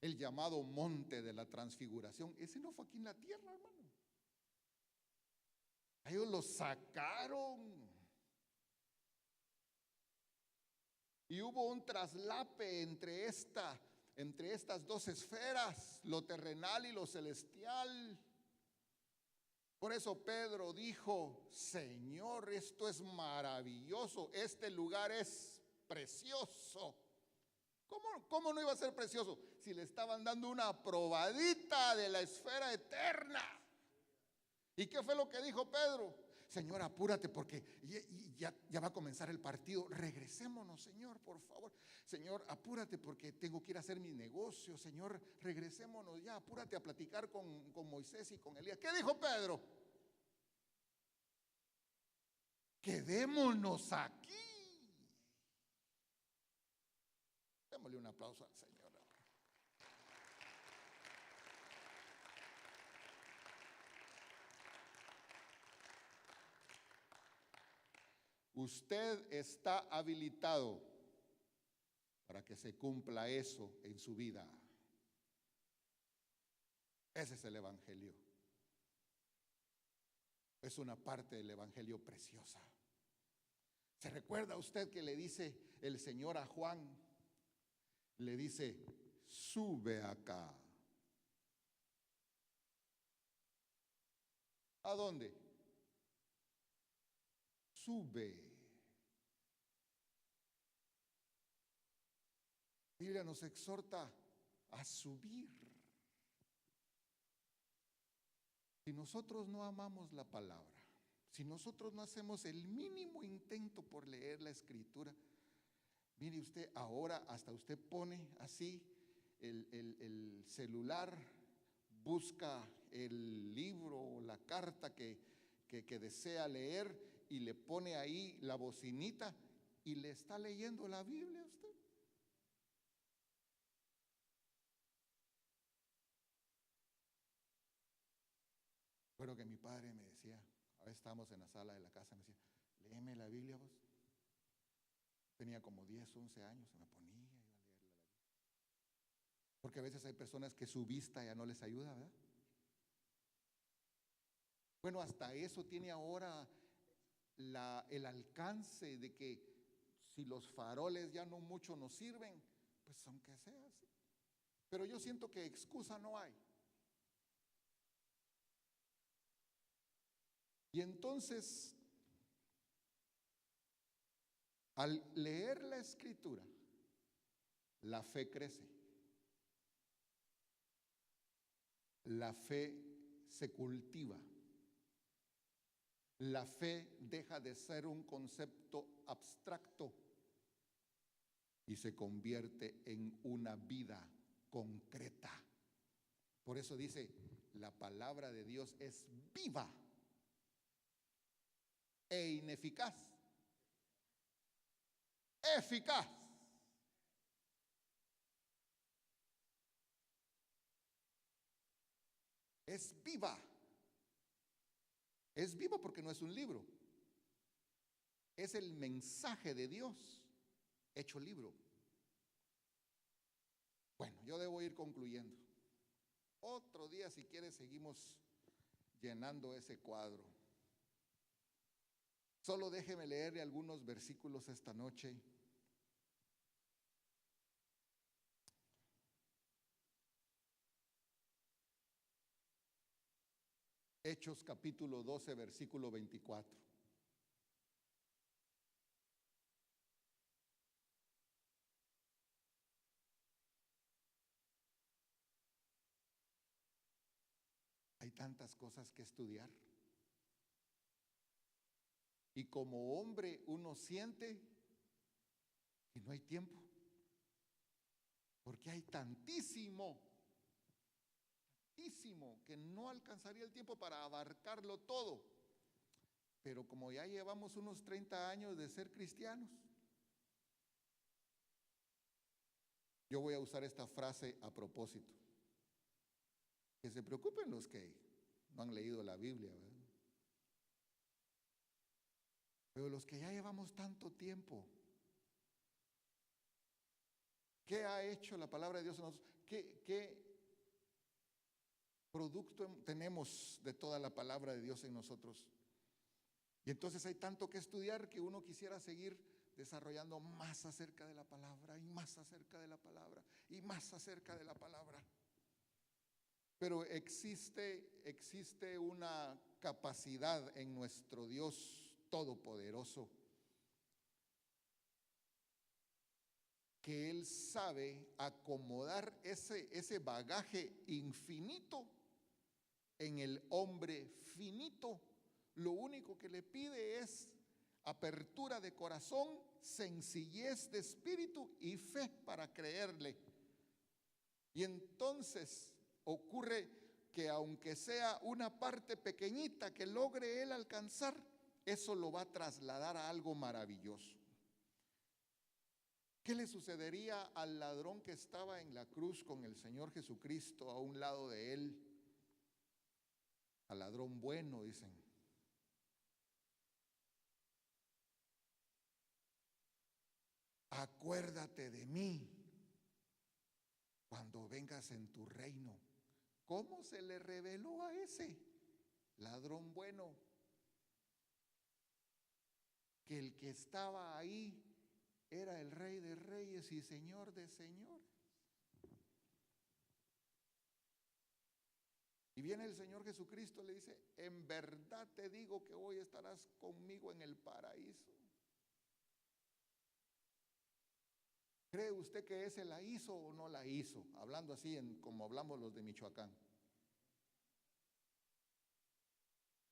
El llamado monte de la transfiguración, ese no fue aquí en la tierra, hermano. Ellos lo sacaron. Y hubo un traslape entre estas dos esferas, lo terrenal y lo celestial. Por eso Pedro dijo, Señor, esto es maravilloso, este lugar es precioso. ¿Cómo no iba a ser precioso? Si le estaban dando una probadita de la esfera eterna. ¿Y qué fue lo que dijo Pedro? Señor, apúrate porque ya va a comenzar el partido. Regresémonos, Señor, por favor. Señor, apúrate porque tengo que ir a hacer mi negocio. Señor, regresémonos ya, apúrate a platicar con Moisés y con Elías. ¿Qué dijo Pedro? Quedémonos aquí. Démosle un aplauso al Señor. Usted está habilitado para que se cumpla eso en su vida. Ese es el Evangelio. Es una parte del Evangelio preciosa. ¿Se recuerda usted que le dice el Señor a Juan? Le dice, sube acá. ¿A dónde? Sube. La Biblia nos exhorta a subir. Si nosotros no amamos la palabra, si nosotros no hacemos el mínimo intento por leer la Escritura, mire usted, ahora hasta usted pone así el celular, busca el libro o la carta que desea leer y le pone ahí la bocinita y le está leyendo la Biblia a usted. Recuerdo que mi padre me decía, a veces estábamos en la sala de la casa, me decía, léeme la Biblia vos. Tenía como 10, 11 años, se me ponía y iba a leer la Biblia. Porque a veces hay personas que su vista ya no les ayuda, ¿verdad? Bueno, hasta eso tiene ahora el alcance de que si los faroles ya no mucho nos sirven, pues aunque sea así. Pero yo siento que excusa no hay. Y entonces, al leer la Escritura, la fe crece. La fe se cultiva. La fe deja de ser un concepto abstracto y se convierte en una vida concreta. Por eso dice, la palabra de Dios es viva e ineficaz. Eficaz. Es viva. Es viva porque no es un libro. Es el mensaje de Dios hecho libro. Bueno, yo debo ir concluyendo. Otro día, si quieres, seguimos llenando ese cuadro. Solo déjeme leerle algunos versículos esta noche. Hechos capítulo 12, versículo 24. Hay tantas cosas que estudiar. Y como hombre uno siente que no hay tiempo. Porque hay tantísimo que no alcanzaría el tiempo para abarcarlo todo. Pero como ya llevamos unos 30 años de ser cristianos, yo voy a usar esta frase a propósito. Que se preocupen los que no han leído la Biblia, ¿verdad? Pero los que ya llevamos tanto tiempo, ¿qué ha hecho la palabra de Dios en nosotros? ¿Qué producto tenemos de toda la palabra de Dios en nosotros? Y entonces hay tanto que estudiar que uno quisiera seguir desarrollando más acerca de la palabra y más acerca de la palabra y más acerca de la palabra. Pero existe una capacidad en nuestro Dios todopoderoso que Él sabe acomodar ese bagaje infinito en el hombre finito. Lo único que le pide es apertura de corazón, sencillez de espíritu y fe para creerle. Y entonces ocurre que aunque sea una parte pequeñita que logre él alcanzar, eso lo va a trasladar a algo maravilloso. ¿Qué le sucedería al ladrón que estaba en la cruz con el Señor Jesucristo a un lado de él? Al ladrón bueno, dicen. Acuérdate de mí cuando vengas en tu reino. ¿Cómo se le reveló a ese ladrón bueno? Que el que estaba ahí era el Rey de Reyes y Señor de Señores. Y viene el Señor Jesucristo y le dice: en verdad te digo que hoy estarás conmigo en el paraíso. ¿Cree usted que ese la hizo o no la hizo? Hablando así como hablamos los de Michoacán.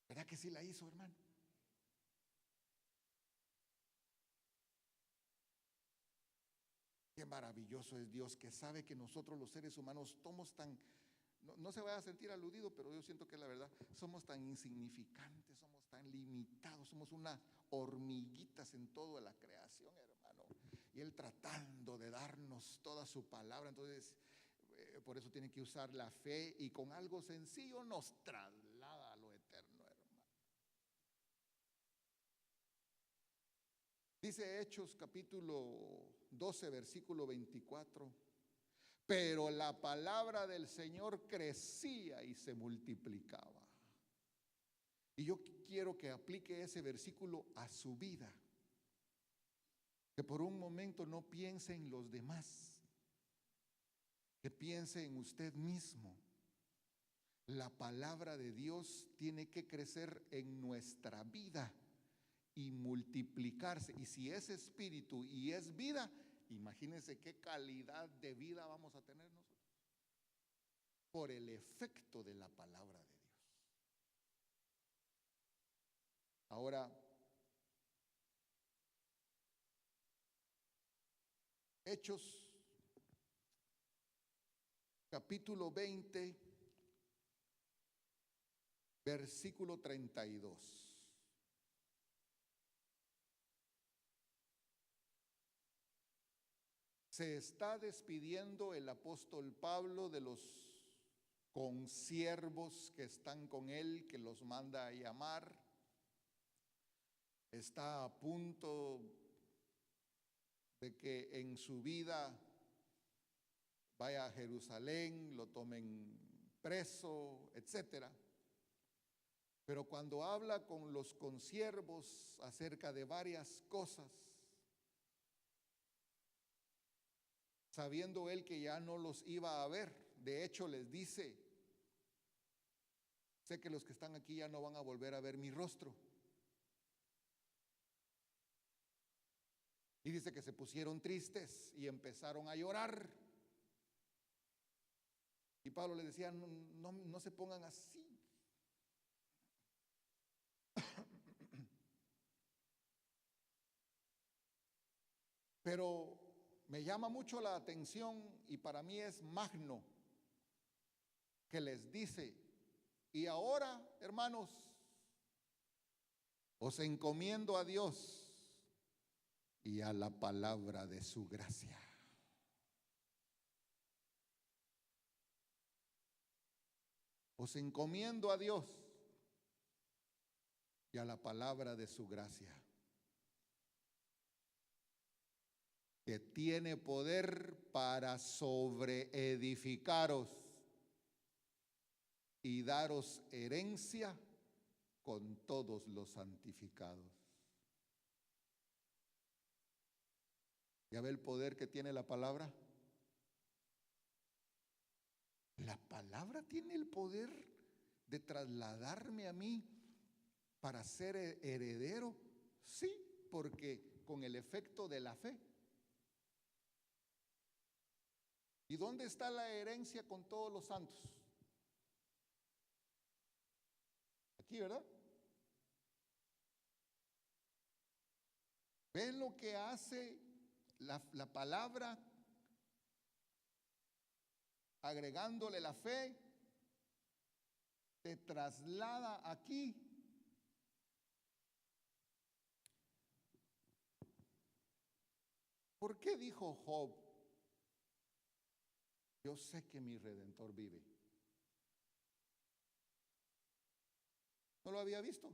¿Verdad que sí la hizo, hermano? Qué maravilloso es Dios, que sabe que nosotros los seres humanos somos tan, no se vaya a sentir aludido, pero yo siento que es la verdad, somos tan insignificantes, somos tan limitados, somos unas hormiguitas en toda la creación, hermano. Y Él tratando de darnos toda su palabra, entonces por eso tiene que usar la fe, y con algo sencillo nos traslada a lo eterno, hermano. Dice Hechos capítulo 12, versículo 24. Pero la palabra del Señor crecía y se multiplicaba. Y yo quiero que aplique ese versículo a su vida. Que por un momento no piense en los demás, que piense en usted mismo. La palabra de Dios tiene que crecer en nuestra vida y multiplicarse. Y si es espíritu y es vida, imagínense qué calidad de vida vamos a tener nosotros por el efecto de la palabra de Dios. Ahora, Hechos capítulo 20, versículo 32. Se está despidiendo el apóstol Pablo de los consiervos que están con él, que los manda a llamar. Está a punto de que en su vida vaya a Jerusalén, lo tomen preso, etcétera. Pero cuando habla con los consiervos acerca de varias cosas, sabiendo él que ya no los iba a ver, de hecho les dice: sé que los que están aquí ya no van a volver a ver mi rostro. Y dice que se pusieron tristes y empezaron a llorar. Y Pablo les decía: no se pongan así. Pero me llama mucho la atención, y para mí es magno, que les dice: y ahora, hermanos, os encomiendo a Dios y a la palabra de su gracia. Os encomiendo a Dios y a la palabra de su gracia, que tiene poder para sobreedificaros y daros herencia con todos los santificados. ¿Ya ve el poder que tiene la palabra? La palabra tiene el poder de trasladarme a mí para ser heredero. Sí, porque con el efecto de la fe. ¿Y dónde está la herencia con todos los santos? Aquí, ¿verdad? ¿Ven lo que hace la palabra? Agregándole la fe, te traslada aquí. ¿Por qué dijo Job, yo sé que mi Redentor vive? ¿No lo había visto?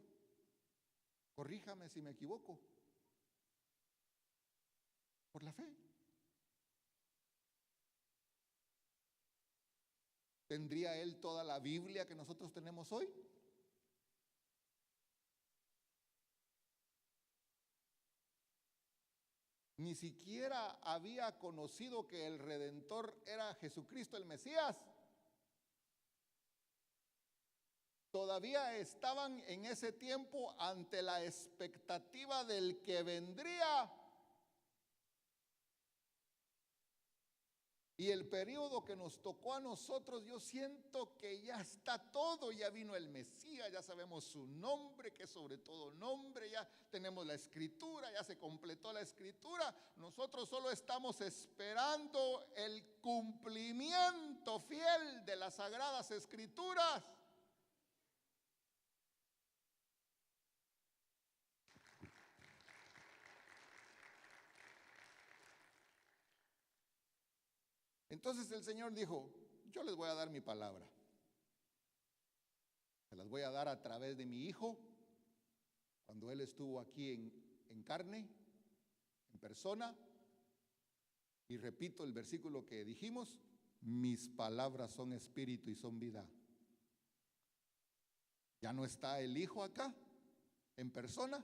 Corríjame si me equivoco. Por la fe. ¿Tendría él toda la Biblia que nosotros tenemos hoy? Ni siquiera había conocido que el Redentor era Jesucristo el Mesías. Todavía estaban en ese tiempo ante la expectativa del que vendría. Y el periodo que nos tocó a nosotros, yo siento que ya está todo, ya vino el Mesías, ya sabemos su nombre, que es sobre todo nombre, ya tenemos la escritura, ya se completó la escritura. Nosotros solo estamos esperando el cumplimiento fiel de las sagradas escrituras. Entonces el Señor dijo, yo les voy a dar mi palabra. Se las voy a dar a través de mi Hijo, cuando Él estuvo aquí en carne, en persona. Y repito el versículo que dijimos, mis palabras son espíritu y son vida. Ya no está el Hijo acá, en persona,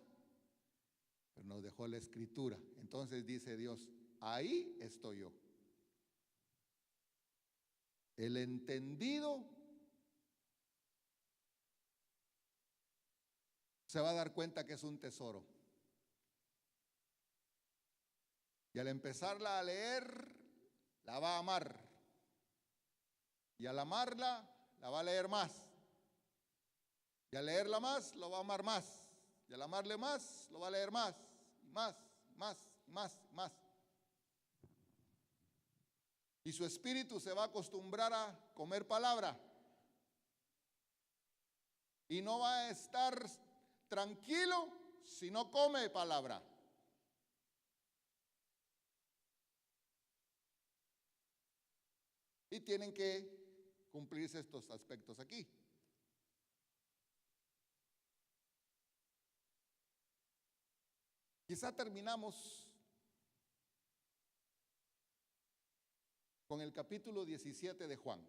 pero nos dejó la escritura. Entonces dice Dios, ahí estoy yo. El entendido se va a dar cuenta que es un tesoro. Y al empezarla a leer, la va a amar. Y al amarla, la va a leer más. Y al leerla más, lo va a amar más. Y al amarle más, lo va a leer más. Y más, más, más, más. Y su espíritu se va a acostumbrar a comer palabra. Y no va a estar tranquilo si no come palabra. Y tienen que cumplirse estos aspectos aquí. Quizá terminamos con el capítulo 17 de Juan.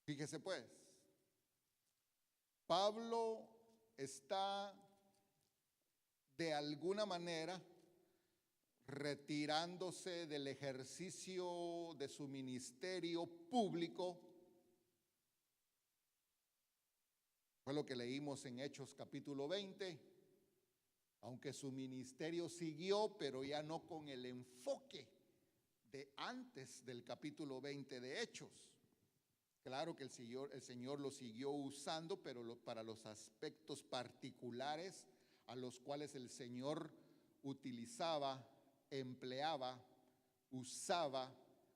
Fíjese pues, Pablo está de alguna manera retirándose del ejercicio de su ministerio público. Fue lo que leímos en Hechos capítulo 20, aunque su ministerio siguió, pero ya no con el enfoque de antes del capítulo 20 de Hechos. Claro que el Señor lo siguió usando, pero para los aspectos particulares a los cuales el Señor utilizaba, empleaba, usaba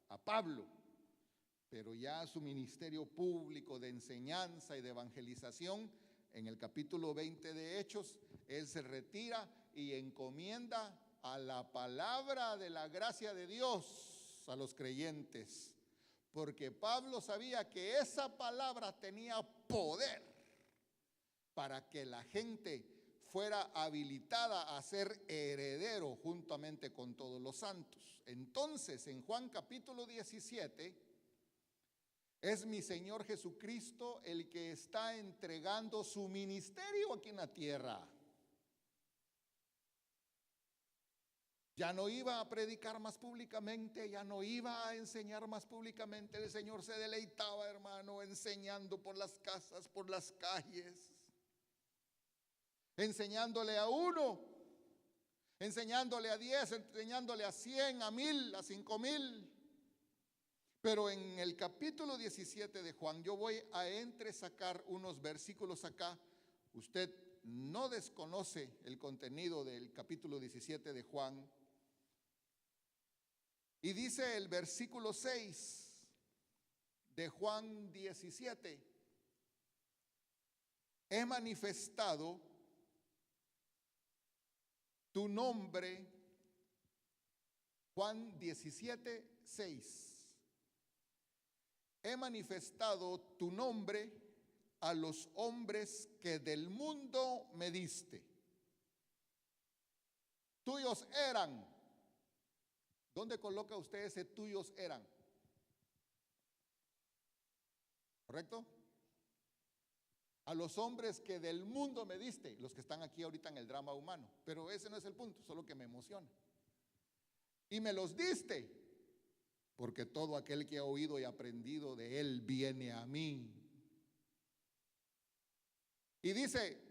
a Pablo. Pero ya su ministerio público de enseñanza y de evangelización, en el capítulo 20 de Hechos, él se retira y encomienda a la palabra de la gracia de Dios a los creyentes. Porque Pablo sabía que esa palabra tenía poder para que la gente fuera habilitada a ser heredero juntamente con todos los santos. Entonces, en Juan capítulo 17, es mi Señor Jesucristo el que está entregando su ministerio aquí en la tierra. Ya no iba a predicar más públicamente, ya no iba a enseñar más públicamente. El Señor se deleitaba, hermano, enseñando por las casas, por las calles, enseñándole a uno, enseñándole a 10, enseñándole a 100, a 1000, a 5000. Pero en el capítulo 17 de Juan, yo voy a entresacar unos versículos acá. Usted no desconoce el contenido del capítulo 17 de Juan. Y dice el versículo 6 de Juan 17: he manifestado tu nombre, Juan 17:6. He manifestado tu nombre a los hombres que del mundo me diste. Tuyos eran. ¿Dónde coloca usted ese tuyos eran? ¿Correcto? A los hombres que del mundo me diste, los que están aquí ahorita en el drama humano. Pero ese no es el punto, solo que me emociona. Y me los diste, porque todo aquel que ha oído y aprendido de él viene a mí. Y dice,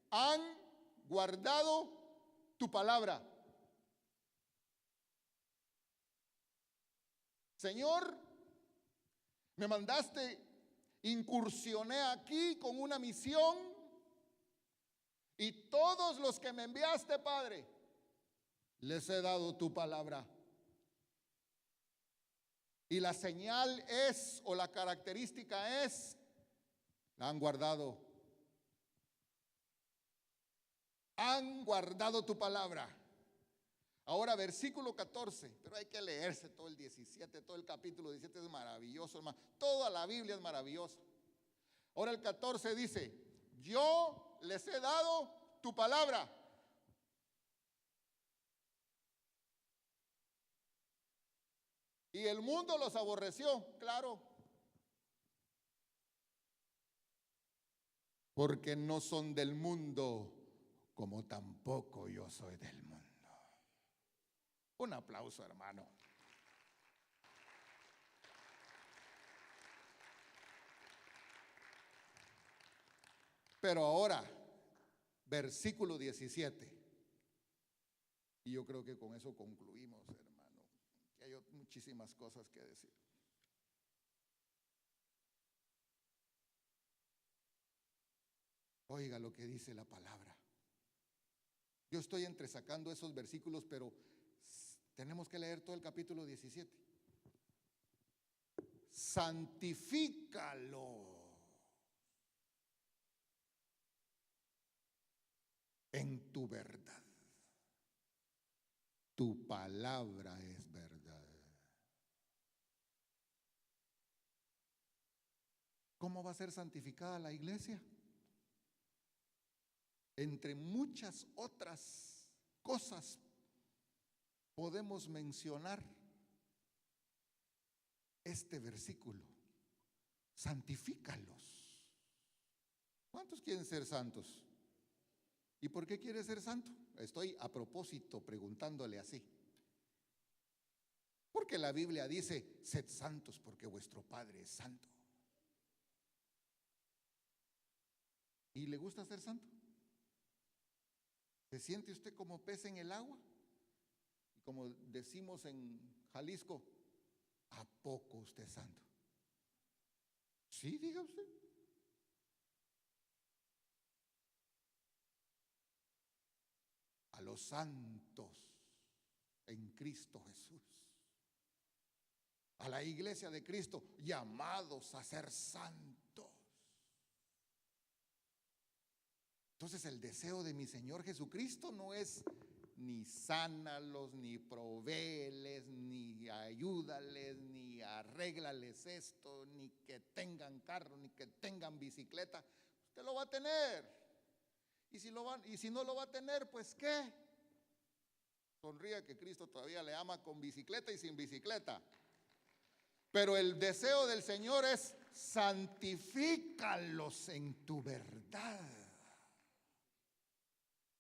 han guardado tu palabra. Señor, me mandaste, incursioné aquí con una misión y todos los que me enviaste, Padre, les he dado tu palabra. Y la señal es, o la característica es, la han guardado. Han guardado tu palabra. Ahora versículo 14, pero hay que leerse todo el 17, todo el capítulo 17 es maravilloso, hermano. Toda la Biblia es maravillosa. Ahora el 14 dice, yo les he dado tu palabra. Y el mundo los aborreció, claro. Porque no son del mundo, como tampoco yo soy del mundo. Un aplauso, hermano. Pero ahora, versículo 17. Y yo creo que con eso concluimos, hermano. Que hay muchísimas cosas que decir. Oiga lo que dice la palabra. Yo estoy entresacando esos versículos, pero tenemos que leer todo el capítulo 17. Santifícalo en tu verdad. Tu palabra es verdad. ¿Cómo va a ser santificada la iglesia? Entre muchas otras cosas podemos mencionar este versículo. Santifícalos. ¿Cuántos quieren ser santos? ¿Y por qué quiere ser santo? Estoy a propósito preguntándole así. Porque la Biblia dice, sed santos porque vuestro Padre es santo. ¿Y le gusta ser santo? ¿Se siente usted como pez en el agua? Y como decimos en Jalisco, ¿a poco usted es santo? Sí, diga usted. A los santos en Cristo Jesús. A la iglesia de Cristo, llamados a ser santos. Entonces el deseo de mi Señor Jesucristo no es ni sánalos, ni provéeles, ni ayúdales, ni arréglales esto, ni que tengan carro, ni que tengan bicicleta. Usted lo va a tener. Y si no lo va a tener, pues ¿qué? Sonría que Cristo todavía le ama con bicicleta y sin bicicleta. Pero el deseo del Señor es santifícalos en tu verdad.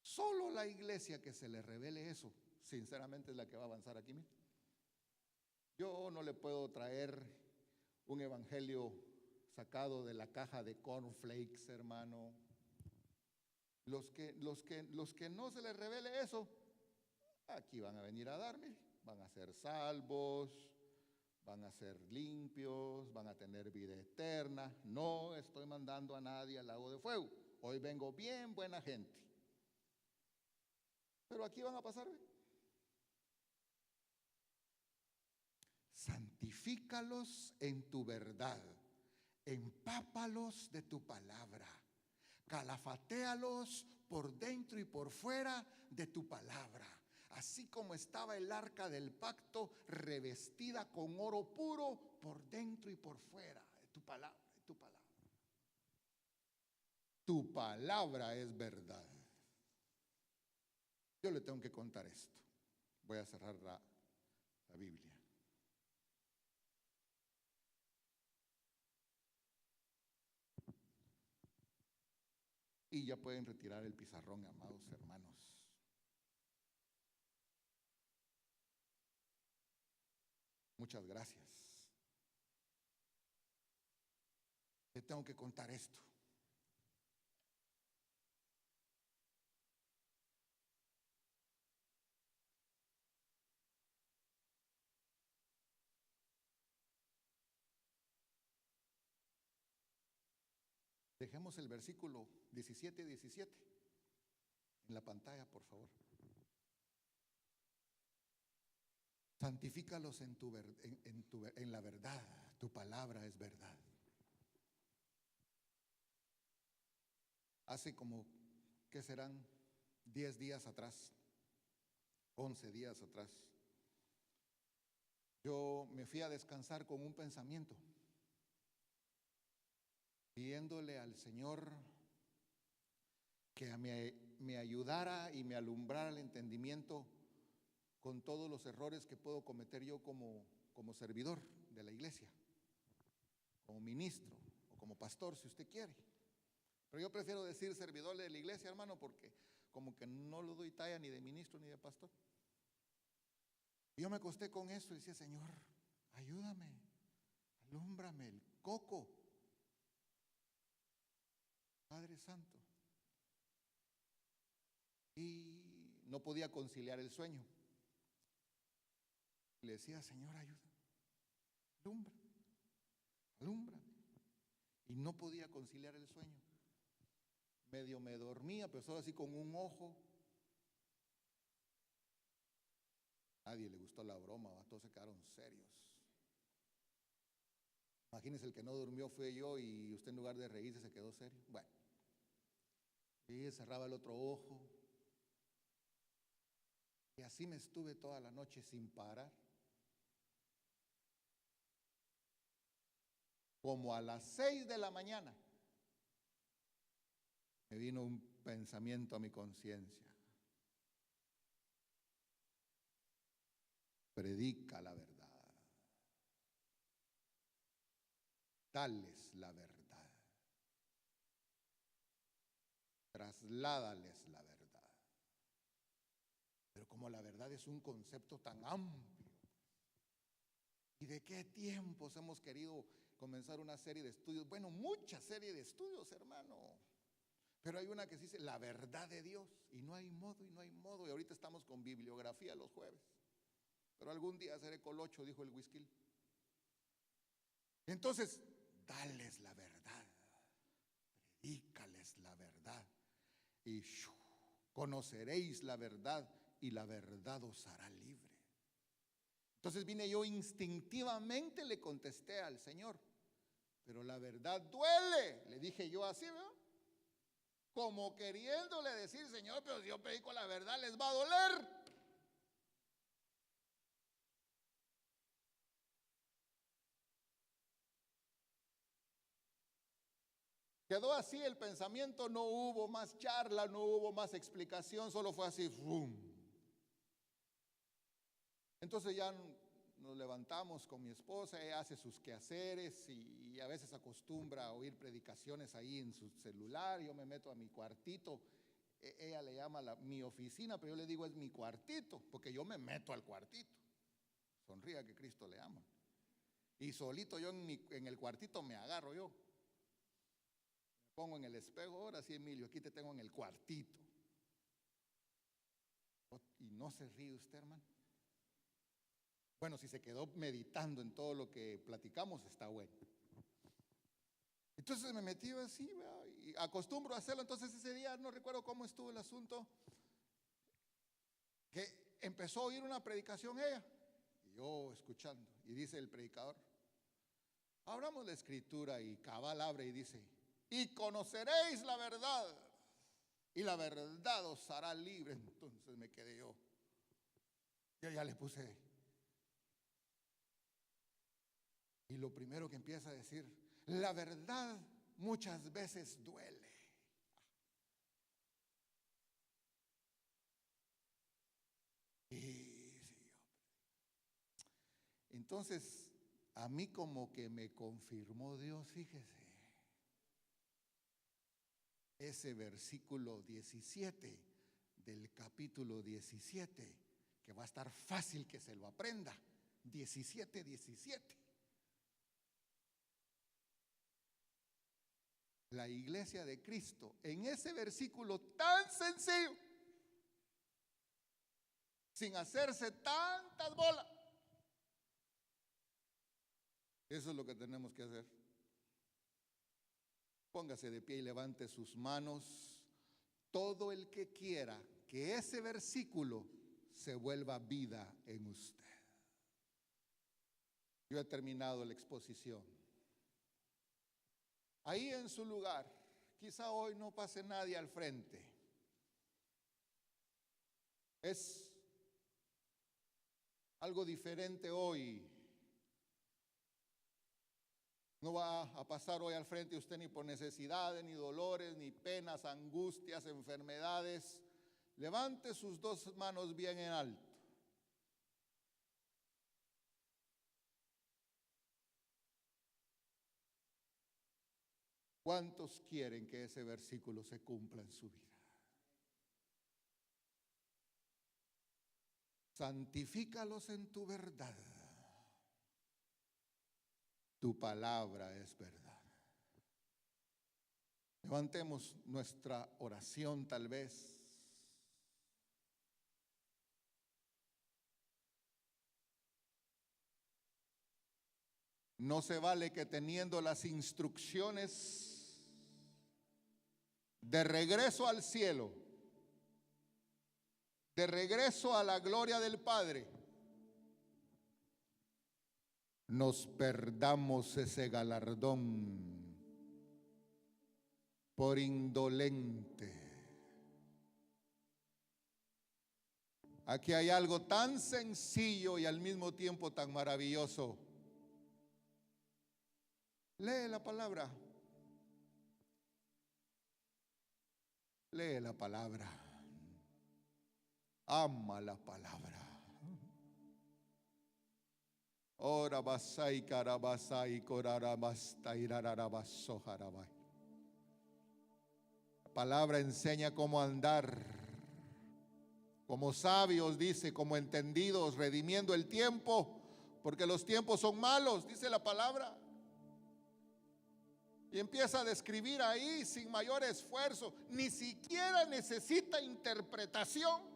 Solo la iglesia que se le revele eso, sinceramente es la que va a avanzar aquí. Yo no le puedo traer un evangelio sacado de la caja de cornflakes, hermano. Los que no se les revele eso, aquí van a venir a darme, van a ser salvos, van a ser limpios, van a tener vida eterna. No estoy mandando a nadie al lago de fuego. Hoy vengo bien buena gente. Pero aquí van a pasar. Santifícalos en tu verdad, empápalos de tu palabra, calafatéalos por dentro y por fuera de tu palabra. Así como estaba el arca del pacto revestida con oro puro por dentro y por fuera de tu palabra, de tu palabra. Tu palabra es verdad. Yo le tengo que contar esto. Voy a cerrar la Biblia. Y ya pueden retirar el pizarrón, amados hermanos. Muchas gracias. Le tengo que contar esto. Dejemos el versículo 17 en la pantalla, por favor. Santifícalos en la verdad. Tu palabra es verdad. Hace como, ¿qué serán? 10 días atrás, 11 días atrás, yo me fui a descansar con un pensamiento, pidiéndole al Señor que me ayudara y me alumbrara el entendimiento con todos los errores que puedo cometer yo como servidor de la iglesia, como ministro o como pastor, si usted quiere. Pero yo prefiero decir servidor de la iglesia, hermano, porque como que no lo doy talla ni de ministro ni de pastor. Y yo me acosté con eso y decía, Señor, ayúdame, alúmbrame el coco, Padre Santo. Y no podía conciliar el sueño. Le decía, Señor, ayúdame, alúmbrame. Y no podía conciliar el sueño. Medio me dormía, pero solo así con un ojo. Nadie le gustó la broma, todos se quedaron serios. Imagínense, el que no durmió fue yo y usted en lugar de reírse se quedó serio. Bueno, y cerraba el otro ojo. Y así me estuve toda la noche sin parar. Como a las 6 de la mañana me vino un pensamiento a mi conciencia. Predica la verdad. Dales la verdad. Trasládales la verdad. Pero como la verdad es un concepto tan amplio, ¿y de qué tiempos hemos querido comenzar una serie de estudios? Bueno, mucha serie de estudios, hermano. Pero hay una que se dice la verdad de Dios. Y no hay modo, y no hay modo. Y ahorita estamos con bibliografía los jueves. Pero algún día seré colocho, dijo el whisky. Entonces, dales la verdad. Predícales la verdad. Y conoceréis la verdad y la verdad os hará libre. Entonces vine yo instintivamente, le contesté al Señor, pero la verdad duele, le dije yo así, ¿verdad? Como queriéndole decir, Señor, pero si yo predico la verdad, les va a doler. Quedó así el pensamiento, no hubo más charla, no hubo más explicación, solo fue así, ¡fum! Entonces ya nos levantamos con mi esposa, ella hace sus quehaceres y a veces acostumbra a oír predicaciones ahí en su celular. Yo me meto a mi cuartito, ella le llama mi oficina, pero yo le digo es mi cuartito, porque yo me meto al cuartito. Sonría que Cristo le ama. Y solito yo en el cuartito me agarro yo. Me pongo en el espejo, ahora sí, Emilio, aquí te tengo en el cuartito. Y no se ríe usted, hermano. Bueno, si se quedó meditando en todo lo que platicamos, está bueno. Entonces me metí así, ¿verdad? Y acostumbro a hacerlo. Entonces ese día, no recuerdo cómo estuvo el asunto, que empezó a oír una predicación ella, y yo escuchando, y dice el predicador, abramos la escritura, y cabal abre y dice, y conoceréis la verdad. y la verdad os hará libre. Entonces me quedé yo. Yo ya le puse. Y lo primero que empieza a decir, la verdad muchas veces duele. Y sí, entonces, a mí como que me confirmó Dios, fíjese, ese versículo 17 del capítulo 17, que va a estar fácil que se lo aprenda. 17:17. La iglesia de Cristo, en ese versículo tan sencillo, sin hacerse tantas bolas. Eso es lo que tenemos que hacer. Póngase de pie y levante sus manos. Todo el que quiera que ese versículo se vuelva vida en usted. Yo he terminado la exposición. Ahí en su lugar, quizá hoy no pase nadie al frente. Es algo diferente hoy. No va a pasar hoy al frente usted ni por necesidades, ni dolores, ni penas, angustias, enfermedades. Levante sus dos manos bien en alto. ¿Cuántos quieren que ese versículo se cumpla en su vida? Santifícalos en tu verdad. Tu palabra es verdad. Levantemos nuestra oración tal vez. No se vale que teniendo las instrucciones de regreso al cielo, de regreso a la gloria del Padre, nos perdamos ese galardón por indolente. Aquí hay algo tan sencillo y al mismo tiempo tan maravilloso. Lee la palabra. Lee la palabra. Ama la palabra. Ora basai karabasai korarabasta irararabasoharabai. La palabra enseña cómo andar como sabios, dice, como entendidos, redimiendo el tiempo, porque los tiempos son malos, dice la palabra. Y empieza a describir ahí sin mayor esfuerzo. Ni siquiera necesita interpretación.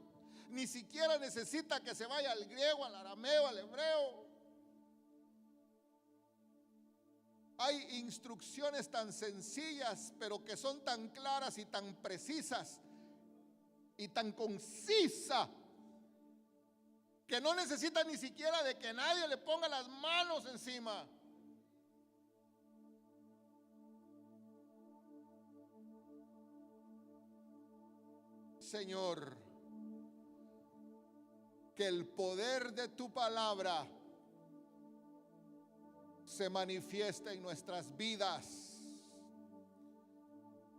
Ni siquiera necesita que se vaya al griego, al arameo, al hebreo. Hay instrucciones tan sencillas, pero que son tan claras y tan precisas y tan concisas, que no necesita ni siquiera de que nadie le ponga las manos encima. Señor, que el poder de tu palabra se manifieste en nuestras vidas,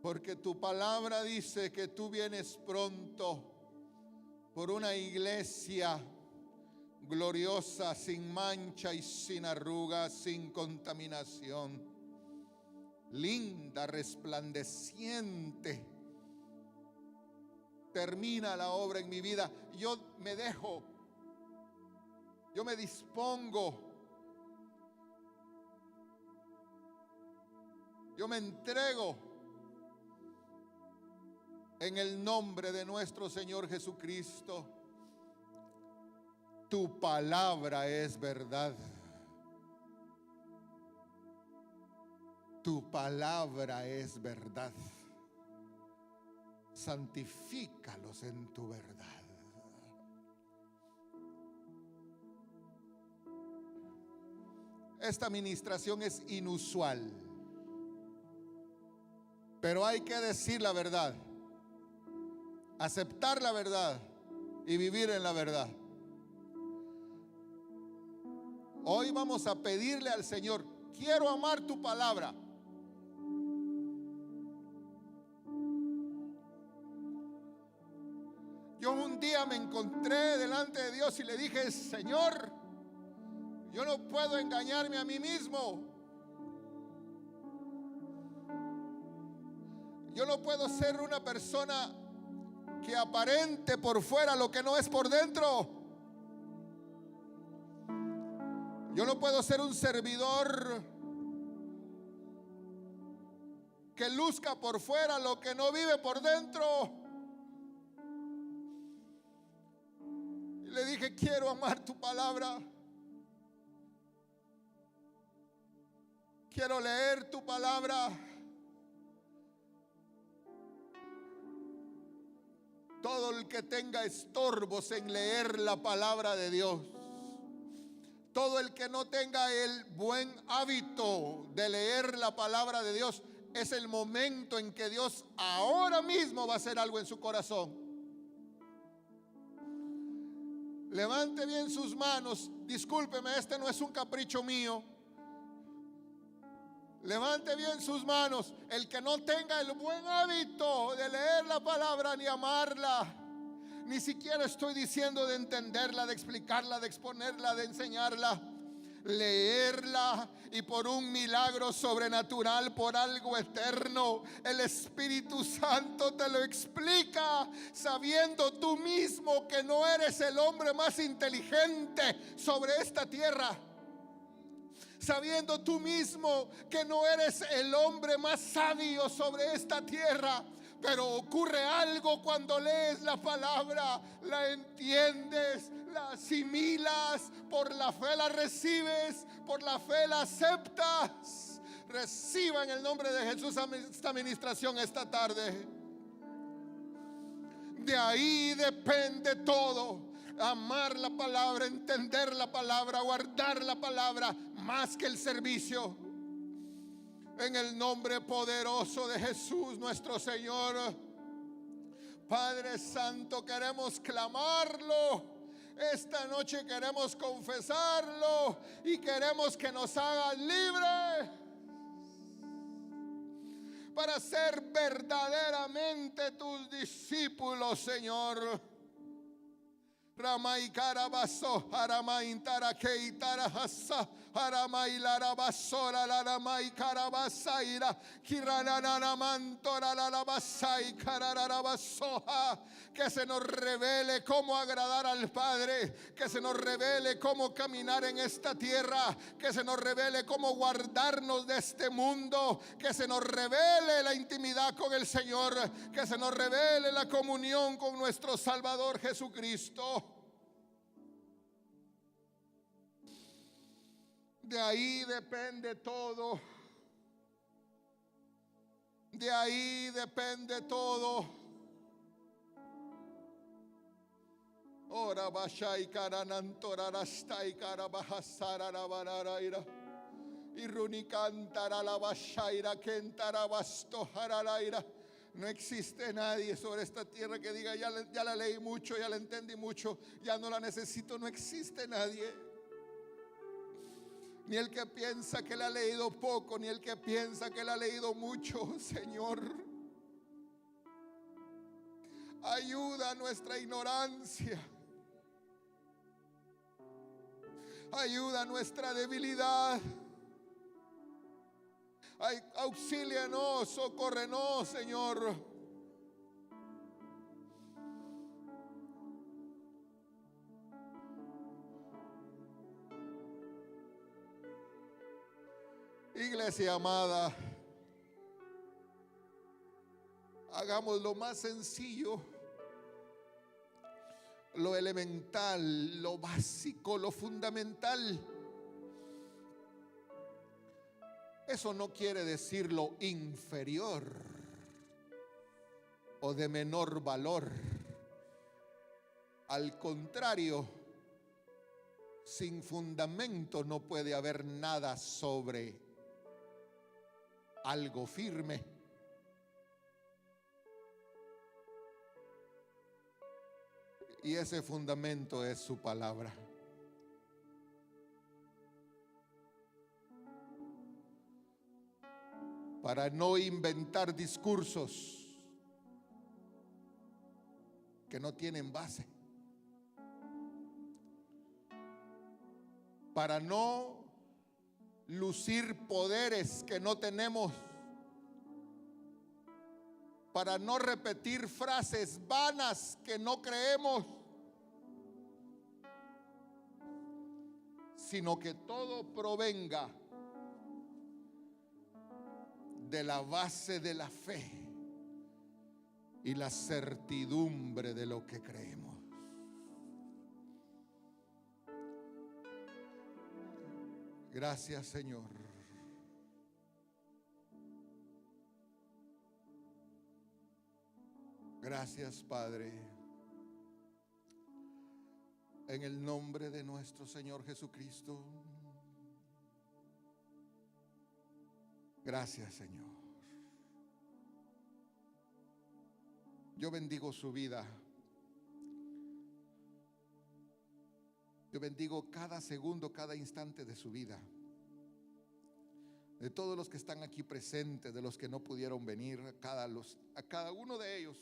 porque tu palabra dice que tú vienes pronto por una iglesia gloriosa, sin mancha y sin arruga, sin contaminación, linda, resplandeciente. Termina la obra en mi vida. Yo me dejo, yo me dispongo, yo me entrego en el nombre de nuestro Señor Jesucristo. Tu palabra es verdad. Tu palabra es verdad. Santifícalos en tu verdad. Esta administración es inusual, pero hay que decir la verdad. aceptar la verdad y vivir en la verdad. Hoy vamos a pedirle al Señor: quiero amar tu palabra. Yo un día me encontré delante de Dios y le dije: Señor, yo no puedo engañarme a mí mismo. Yo no puedo ser una persona que aparente por fuera lo que no es por dentro. Yo no puedo ser un servidor que luzca por fuera lo que no vive por dentro. Y le dije: quiero amar tu palabra. Quiero leer tu palabra. Todo el que tenga estorbos en leer la palabra de Dios, todo el que no tenga el buen hábito de leer la palabra de Dios, es el momento en que Dios ahora mismo va a hacer algo en su corazón. Levante bien sus manos. Discúlpeme, este no es un capricho mío. Levante bien sus manos. El que no tenga el buen hábito de leer la palabra ni amarla, ni siquiera estoy diciendo de entenderla, de explicarla, de exponerla, de enseñarla, leerla, y por un milagro sobrenatural, por algo eterno, el Espíritu Santo te lo explica, sabiendo tú mismo que no eres el hombre más inteligente sobre esta tierra, sabiendo tú mismo que no eres el hombre más sabio sobre esta tierra. Pero ocurre algo cuando lees la palabra, la entiendes, la asimilas, por la fe la recibes, por la fe la aceptas. Reciba en el nombre de Jesús esta administración esta tarde. De ahí depende todo. Amar la palabra, entender la palabra, guardar la palabra, más que el servicio. En el nombre poderoso de Jesús nuestro Señor. Padre Santo, queremos clamarlo. Esta noche queremos confesarlo y queremos que nos hagas libres para ser verdaderamente tus discípulos, Señor. Ramay carabaso, aramay tarakei tarahasa, aramay larabasora, laramay carabasaira, kirananamantora, larabasai, cararabasoja. Que se nos revele cómo agradar al Padre, que se nos revele cómo caminar en esta tierra, que se nos revele cómo guardarnos de este mundo, que se nos revele la intimidad con el Señor, que se nos revele la comunión con nuestro Salvador Jesucristo. De ahí depende todo. De ahí depende todo. Ora bashai karanantorarastai karabahasararabararaira. Iruni cantara la bashaira kentarabasto hararaira. No existe nadie sobre esta tierra que diga: ya la leí mucho, ya la entendí mucho, ya no la necesito. No existe nadie. Ni el que piensa que la ha leído poco, ni el que piensa que la ha leído mucho. Señor, ayuda a nuestra ignorancia. Ayuda a nuestra debilidad. Auxílianos, socórrenos, Señor. Iglesia amada, hagamos lo más sencillo, lo elemental, lo básico, lo fundamental. Eso no quiere decir lo inferior o de menor valor. Al contrario, sin fundamento no puede haber nada sobre algo firme. Y ese fundamento es su palabra. Para no inventar discursos que no tienen base. Para no lucir poderes que no tenemos. Para no repetir frases vanas que no creemos. Sino que todo provenga de la base de la fe y la certidumbre de lo que creemos. Gracias, Señor. Gracias, Padre. En el nombre de nuestro Señor Jesucristo. Gracias, Señor. Yo bendigo su vida. Yo bendigo cada segundo, cada instante de su vida. De todos los que están aquí presentes, de los que no pudieron venir, a cada uno de ellos.